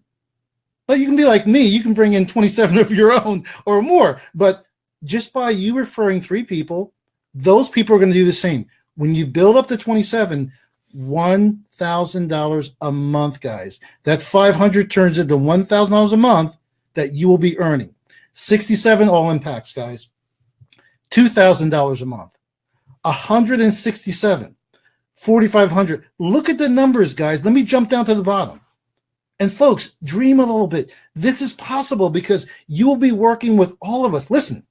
you can be like me. You can bring in 27 of your own or more. But just by you referring 3 people, those people are going to do the same. When you build up to 27, $1,000 a month, guys. That 500 turns into $1,000 a month that you will be earning. 67 all-in packs, guys. $2,000 a month. 167. 4,500. Look at the numbers, guys. Let me jump down to the bottom. And folks, dream a little bit. This is possible because you will be working with all of us. Listen,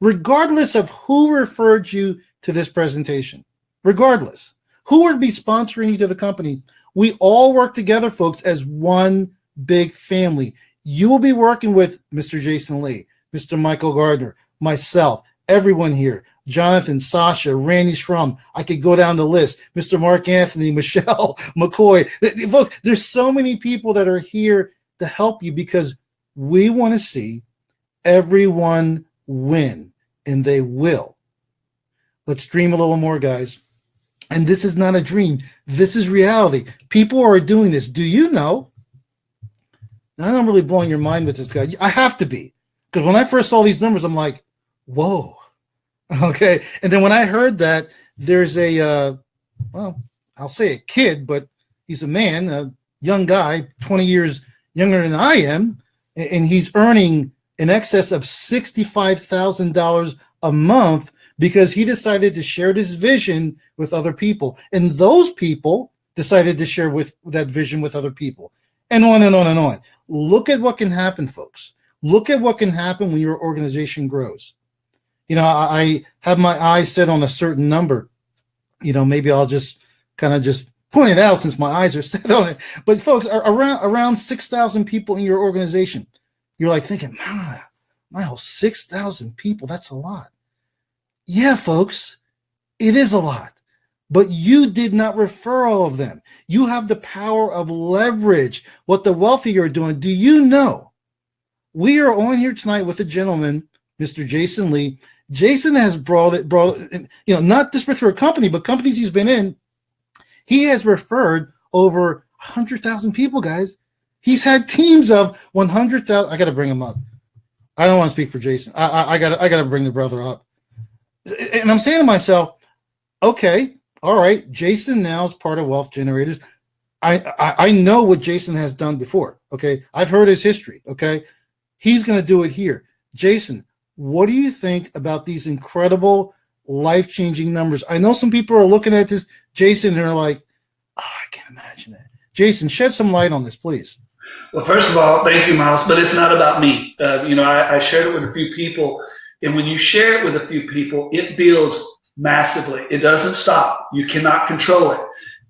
regardless of who referred you to this presentation, regardless, who would be sponsoring you to the company, we all work together, folks, as one big family. You will be working with Mr. Jason Lee, Mr. Michael Gardner, myself, everyone here, Jonathan, Sasha, Randy Schrum. I could go down the list. Mr. Mark Anthony, Michelle McCoy. Look, there's so many people that are here to help you because we want to see everyone win, and they will. Let's dream a little more, guys. And this is not a dream. This is reality. People are doing this. Do you know? Now, I'm really blowing your mind with this guy. I have to be. Because when I first saw these numbers, I'm like, whoa. Okay. And then when I heard that there's a, I'll say a kid, but he's a man, a young guy, 20 years younger than I am, and he's earning in excess of $65,000 a month because he decided to share this vision with other people. And those people decided to share with that vision with other people. And on and on and on. Look at what can happen, folks. Look at what can happen when your organization grows. I have my eyes set on a certain number. Maybe I'll just kind of just point it out since my eyes are set on it. But folks, around 6,000 people in your organization, you're like thinking, Miles, 6,000 people, that's a lot. Yeah, folks, it is a lot. But you did not refer all of them. You have the power of leverage, what the wealthy are doing. Do you know? We are on here tonight with a gentleman, Mr. Jason Lee. Jason has brought not this particular company, but companies he's been in. He has referred over 100,000 people, guys. He's had teams of 100,000. I got to bring him up. I don't want to speak for Jason. I got to bring the brother up. And I'm saying to myself, okay, all right, Jason now is part of Wealth Generators. I know what Jason has done before, okay? I've heard his history, okay? He's going to do it here. Jason, what do you think about these incredible, life-changing numbers? I know some people are looking at this, Jason, and they're like, I can't imagine that. Jason, shed some light on this, please. Well, first of all, thank you, Miles, but it's not about me. I shared it with a few people, and when you share it with a few people, it builds massively. It doesn't stop. You cannot control it.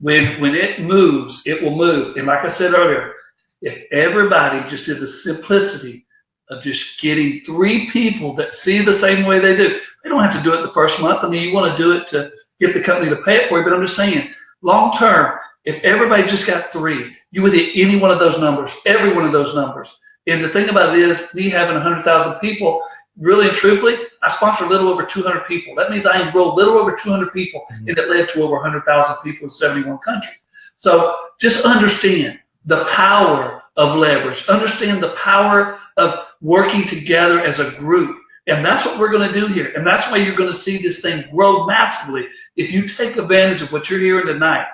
When it moves, it will move. And like I said earlier, if everybody just did the simplicity of just getting 3 people that see the same way they do, they don't have to do it the first month. I mean, you want to do it to get the company to pay it for you, but I'm just saying, long term, if everybody just got 3, you would hit any one of those numbers, every one of those numbers. And the thing about it is, me having 100,000 people, really and truthfully, I sponsor a little over 200 people. That means I enrolled a little over 200 people, and it led to over 100,000 people in 71 countries. So just understand the power of leverage. Understand the power of working together as a group. And that's what we're going to do here. And that's why you're going to see this thing grow massively if you take advantage of what you're hearing tonight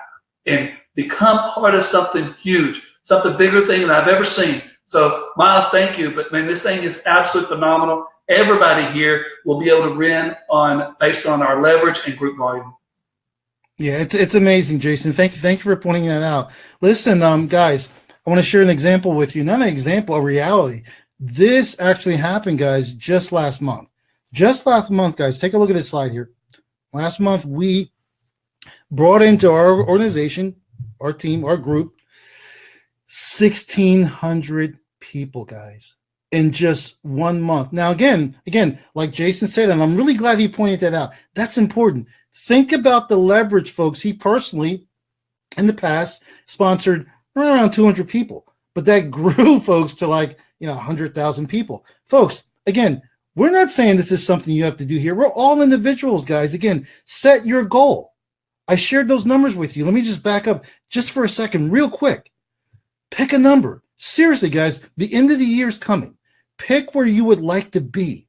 and become part of something huge, something bigger thing than I've ever seen. So, Miles, thank you. But, man, this thing is absolutely phenomenal. Everybody here will be able to win based on our leverage and group volume. Yeah, it's amazing, Jason. Thank you for pointing that out. Listen, guys, I want to share an example with you. Not an example, a reality. This actually happened, guys, just last month. Just last month, guys, take a look at this slide here. Last month, we brought into our organization, our team, our group, 1,600 people, guys, in just 1 month. Now, again, like Jason said, and I'm really glad he pointed that out. That's important. Think about the leverage, folks. He personally, in the past, sponsored around 200 people, but that grew, folks, to 100,000 people. Folks, again, we're not saying this is something you have to do here. We're all individuals, guys. Again, set your goal. I shared those numbers with you. Let me just back up just for a second, real quick. Pick a number. Seriously, guys, the end of the year is coming. Pick where you would like to be.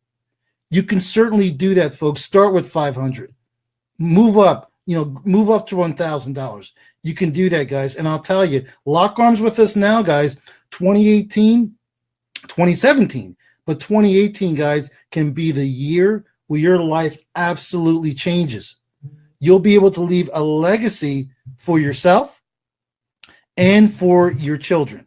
You can certainly do that, folks. Start with 500. Move up to $1,000. You can do that, guys. And I'll tell you, lock arms with us now, guys. 2018, 2017, but 2018, guys, can be the year where your life absolutely changes. You'll be able to leave a legacy for yourself and for your children.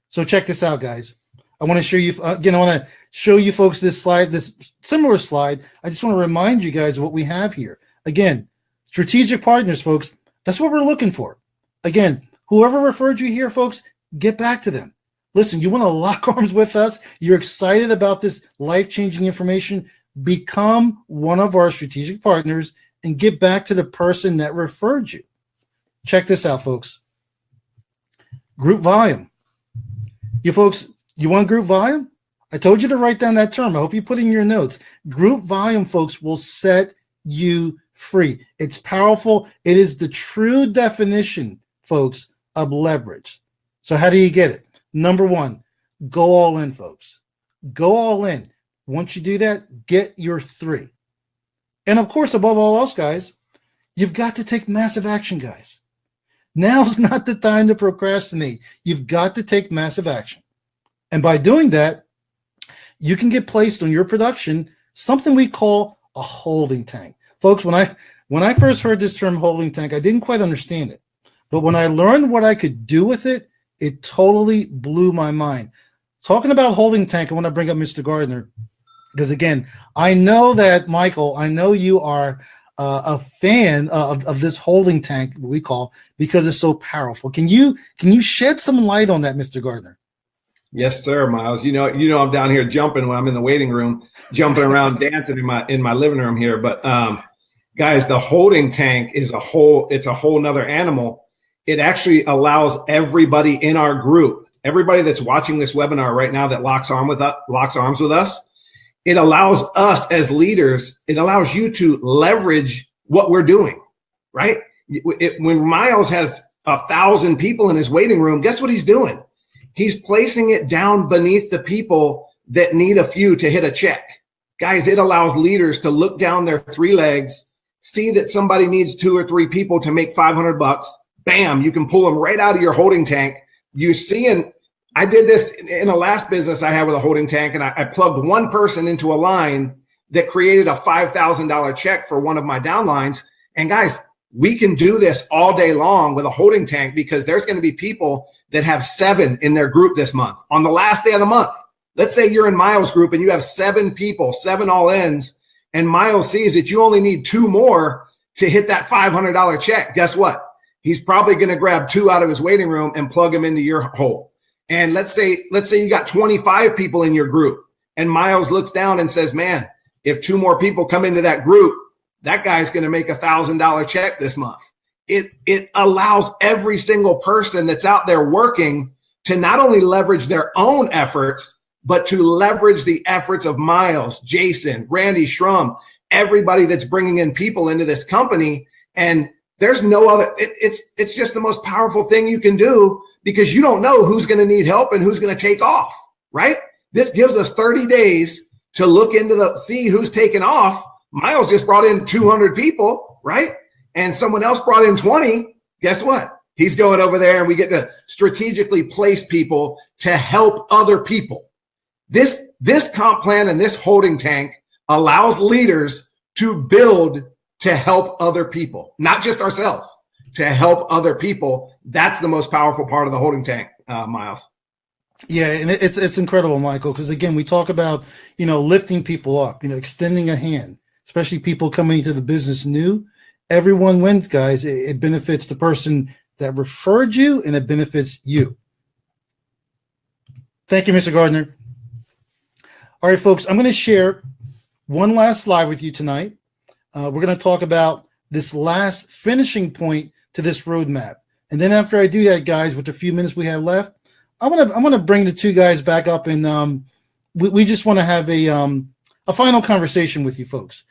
So check this out, guys. I want to show you, I want to show you folks this slide, this similar slide. I just want to remind you guys of what we have here. Again, strategic partners, folks. That's what we're looking for. Again, whoever referred you here, folks, get back to them. Listen, you want to lock arms with us? You're excited about this life-changing information? Become one of our strategic partners and get back to the person that referred you. Check this out, folks. Group volume. You folks, you want group volume? I told you to write down that term. I hope you put in your notes. Group volume, folks, will set you free. It's powerful. It is the true definition, folks, of leverage. So how do you get it? Number 1, go all in, folks. Go all in. Once you do that, get your 3. And of course, above all else, guys, you've got to take massive action, guys. Now's not the time to procrastinate. You've got to take massive action. And by doing that, you can get placed on your production something we call a holding tank. Folks, when I first heard this term holding tank, I didn't quite understand it. But when I learned what I could do with it, it totally blew my mind. Talking about holding tank, I want to bring up Mr. Gardner. Because again, I know that Michael, I know you are a fan of this holding tank we call, because it's so powerful. Can you shed some light on that, Mr. Gardner? Yes, sir, Miles. I'm down here jumping when I'm in the waiting room, jumping around, dancing in my living room here. But guys, the holding tank is it's a whole nother animal. It actually allows everybody in our group, everybody that's watching this webinar right now that locks arms with us, it allows us as leaders, it allows you to leverage what we're doing, right? When Miles has 1,000 people in his waiting room, guess what he's doing? He's placing it down beneath the people that need a few to hit a check. Guys, it allows leaders to look down their 3 legs, see that somebody needs 2 or 3 people to make $500. Bam, you can pull them right out of your holding tank. You see, and I did this in the last business I had with a holding tank, and I plugged one person into a line that created a $5,000 check for one of my downlines. And guys, we can do this all day long with a holding tank, because there's going to be people that have 7 in their group this month. On the last day of the month, let's say you're in Miles' group and you have 7 people, 7 all-ins, and Miles sees that you only need 2 more to hit that $500 check. Guess what? He's probably going to grab 2 out of his waiting room and plug them into your hole. And let's say you got 25 people in your group, and Miles looks down and says, man, if 2 more people come into that group, that guy's going to make $1,000 check this month. It allows every single person that's out there working to not only leverage their own efforts, but to leverage the efforts of Miles, Jason, Randy Shrum, everybody that's bringing in people into this company. And there's no other, it's just the most powerful thing you can do, because you don't know who's going to need help and who's going to take off, right? This gives us 30 days to look into see who's taking off. Miles just brought in 200 people, right? And someone else brought in 20. Guess what? He's going over there, and we get to strategically place people to help other people. This comp plan and this holding tank allows leaders to build to help other people, not just ourselves, to help other people. That's the most powerful part of the holding tank, Miles. Yeah, and it's incredible, Michael, because again, we talk about, lifting people up, extending a hand, especially people coming into the business new. Everyone wins, guys. It benefits the person that referred you, and it benefits you. Thank you, Mr. Gardner. All right, folks, I'm going to share one last slide with you tonight. We're going to talk about this last finishing point to this roadmap. And then after I do that, guys, with the few minutes we have left, I'm gonna bring the 2 guys back up, and we just want to have a final conversation with you folks.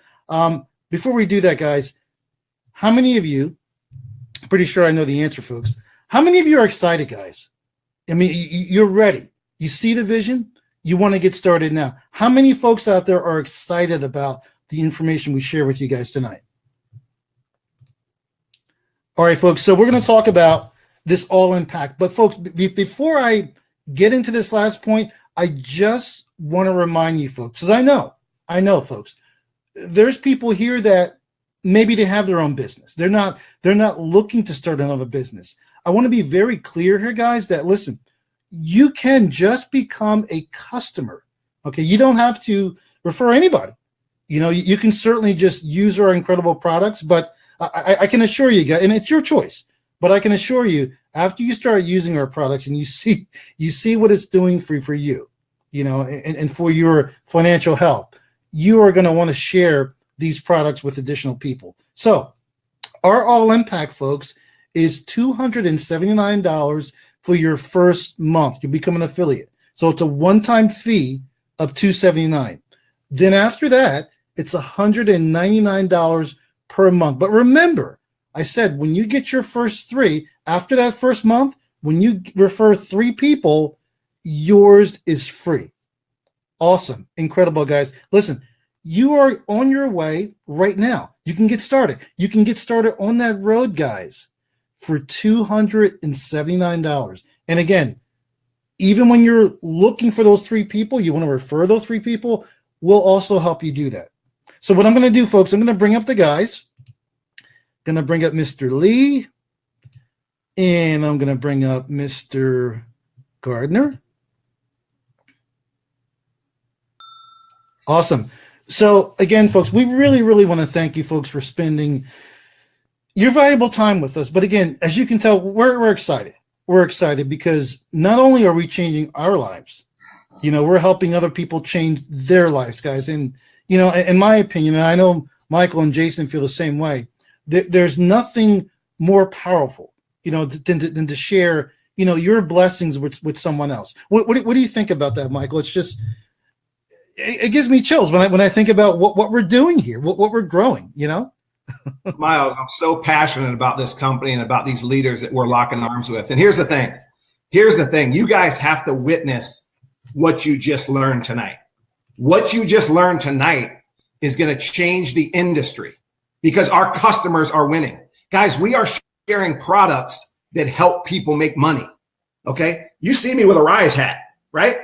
Before we do that, guys, how many of you, pretty sure I know the answer, folks, how many of you are excited, guys? I mean, you're ready. You see the vision. You want to get started now. How many folks out there are excited about the information we share with you guys tonight? All right, folks, so we're going to talk about this all-in pack. But, folks, before I get into this last point, I just want to remind you, folks, because I know, folks, there's people here that maybe they have their own business. They're not looking to start another business. I want to be very clear here, guys, that, listen, you can just become a customer, okay? You don't have to refer anybody. You can certainly just use our incredible products, but I can assure you guys, and it's your choice, but I can assure you, after you start using our products and you see what it's doing for you, and for your financial health, you are going to want to share these products with additional people. So our all-in pack, folks, is $279 for your first month. You become an affiliate. So it's a one-time fee of $279. Then after that, it's $199 per month. But remember, I said when you get your first 3, after that first month, when you refer 3 people, yours is free. Awesome. Incredible, guys. Listen, you are on your way right now. You can get started. You can get started on that road, guys, for $279. And again, even when you're looking for those 3 people, you want to refer those 3 people, we'll also help you do that. So what I'm going to do, folks, I'm going to bring up the guys. I'm going to bring up Mr. Lee, and I'm going to bring up Mr. Gardner. Awesome. So again, folks, we really, really want to thank you folks for spending your valuable time with us. But again, as you can tell, we're excited. We're excited because not only are we changing our lives, we're helping other people change their lives, guys. And, in my opinion, and I know Michael and Jason feel the same way, there's nothing more powerful, than to share, your blessings with someone else. What do you think about that, Michael? It's just, it gives me chills when I think about what we're doing here, what we're growing, Miles, I'm so passionate about this company and about these leaders that we're locking arms with. And here's the thing. You guys have to witness what you just learned tonight. What you just learned tonight is going to change the industry because our customers are winning. Guys, we are sharing products that help people make money. Okay. You see me with a Rise hat, right?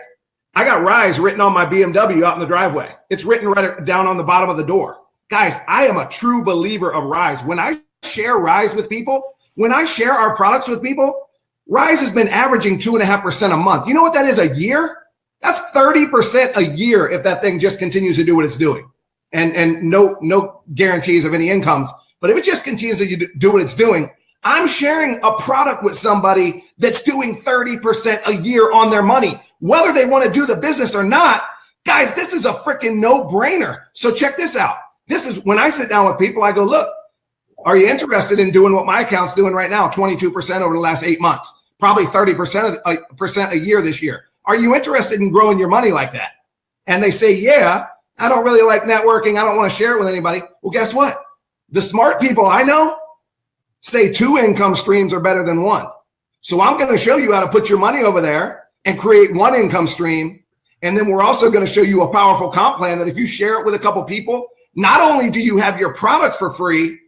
I got Rise written on my BMW out in the driveway. It's written right down on the bottom of the door. Guys, I am a true believer of Rise. When I share Rise with people, when I share our products with people, Rise has been averaging 2.5% a month. You know what that is a year? That's 30% a year if that thing just continues to do what it's doing. And no guarantees of any incomes. But if it just continues to do what it's doing, I'm sharing a product with somebody that's doing 30% a year on their money. Whether they want to do the business or not, guys, this is a freaking no-brainer. So check this out. This is when I sit down with people, I go, look, are you interested in doing what my account's doing right now, 22% over the last 8 months, probably 30% a year this year? Are you interested in growing your money like that? And they say, yeah, I don't really like networking. I don't want to share it with anybody. Well, guess what? The smart people I know say 2 income streams are better than 1. So I'm going to show you how to put your money over there and create 1 income stream. And then we're also going to show you a powerful comp plan that if you share it with a couple people, not only do you have your products for free,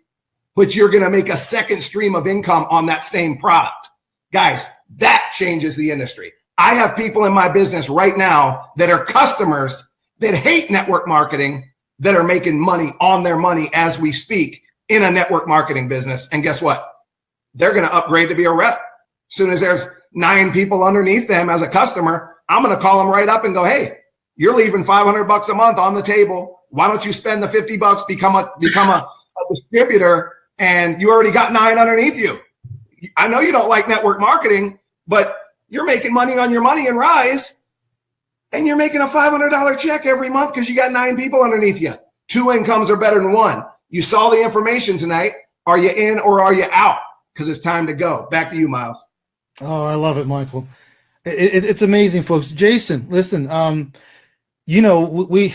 but you're going to make a second stream of income on that same product. Guys, that changes the industry. I have people in my business right now that are customers that hate network marketing that are making money on their money as we speak in a network marketing business. And guess what? They're going to upgrade to be a rep. As soon as there's 9 people underneath them as a customer, I'm going to call them right up and go, hey, you're leaving $500 a month on the table. Why don't you spend the $50, become a distributor, and you already got 9 underneath you. I know you don't like network marketing, but you're making money on your money in Rise, and you're making a $500 check every month because you got 9 people underneath you. 2 incomes are better than 1. You saw the information tonight. Are you in or are you out? Because it's time to go. Back to you, Miles. Oh, I love it, Michael. It's amazing, folks. Jason, listen, we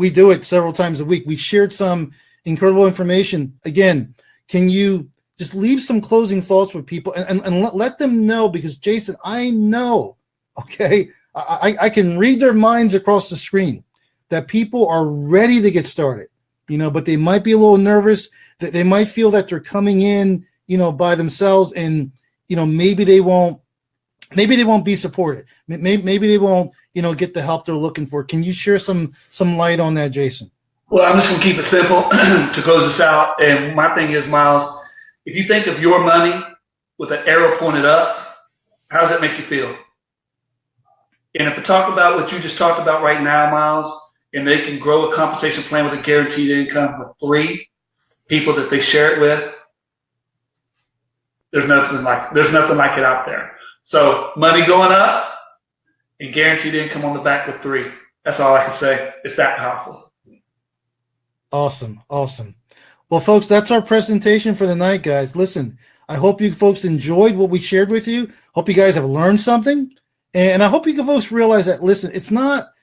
do it several times a week. We shared some incredible information. Again, can you just leave some closing thoughts with people and let them know, because Jason, I know, okay, I can read their minds across the screen that people are ready to get started, but they might be a little nervous, that they might feel that they're coming in, by themselves, and, maybe they won't be supported. Maybe they won't, get the help they're looking for. Can you share some light on that, Jason? Well, I'm just going to keep it simple to close this out. And my thing is, Miles, if you think of your money with an arrow pointed up, how does that make you feel? And if we talk about what you just talked about right now, Miles, and they can grow a compensation plan with a guaranteed income with 3 people that they share it with, there's nothing like it out there. So money going up and guaranteed income on the back with 3. That's all I can say. It's that powerful. Awesome. Well, folks, that's our presentation for the night, guys. Listen, I hope you folks enjoyed what we shared with you. Hope you guys have learned something. And I hope you folks realize that, listen, it's not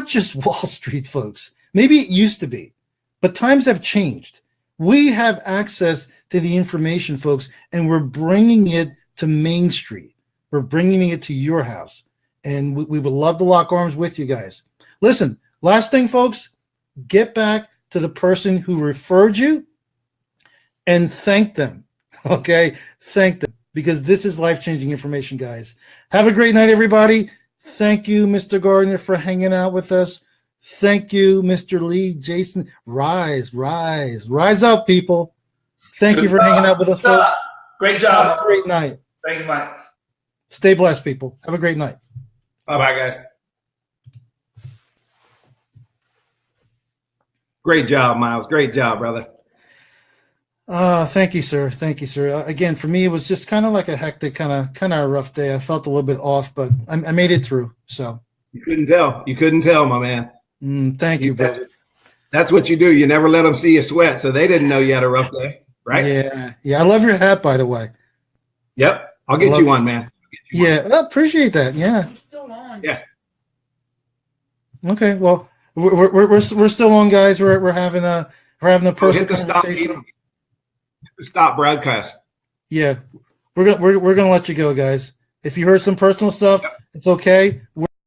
just Wall Street, folks. Maybe it used to be, but times have changed. We have access to the information, folks, and we're bringing it to Main Street. We're bringing it to your house. And we would love to lock arms with you guys. Listen, last thing, folks, get back to the person who referred you and thank them. Okay? Thank them, because this is life-changing information, guys. Have a great night, everybody. Thank you, Mr. Gardner, for hanging out with us. Thank you, Mr. Lee, Jason. Rise up, people. Thank you for hanging out with us, folks. Great job. Have a great night. Thank you, Mike. Stay blessed, people. Have a great night. Bye-bye, guys. Great job, Miles. Great job, brother. Thank you, sir. Thank you, sir. Again, for me, it was just kind of like a hectic, kind of a rough day. I felt a little bit off, but I made it through. So You couldn't tell. You couldn't tell, my man. thank you, brother. That's what you do. You never let them see you sweat, so they didn't know you had a rough day, right? Yeah. I love your hat, by the way. Yep. I'll get you one, man. Yeah, I appreciate that. Yeah. Still on. Yeah. Okay. Well, we're still on, guys. We're having a personal Hit the stop conversation. meeting. Hit the stop broadcast. Yeah, we're gonna let you go, guys. If you heard some personal stuff, it's okay.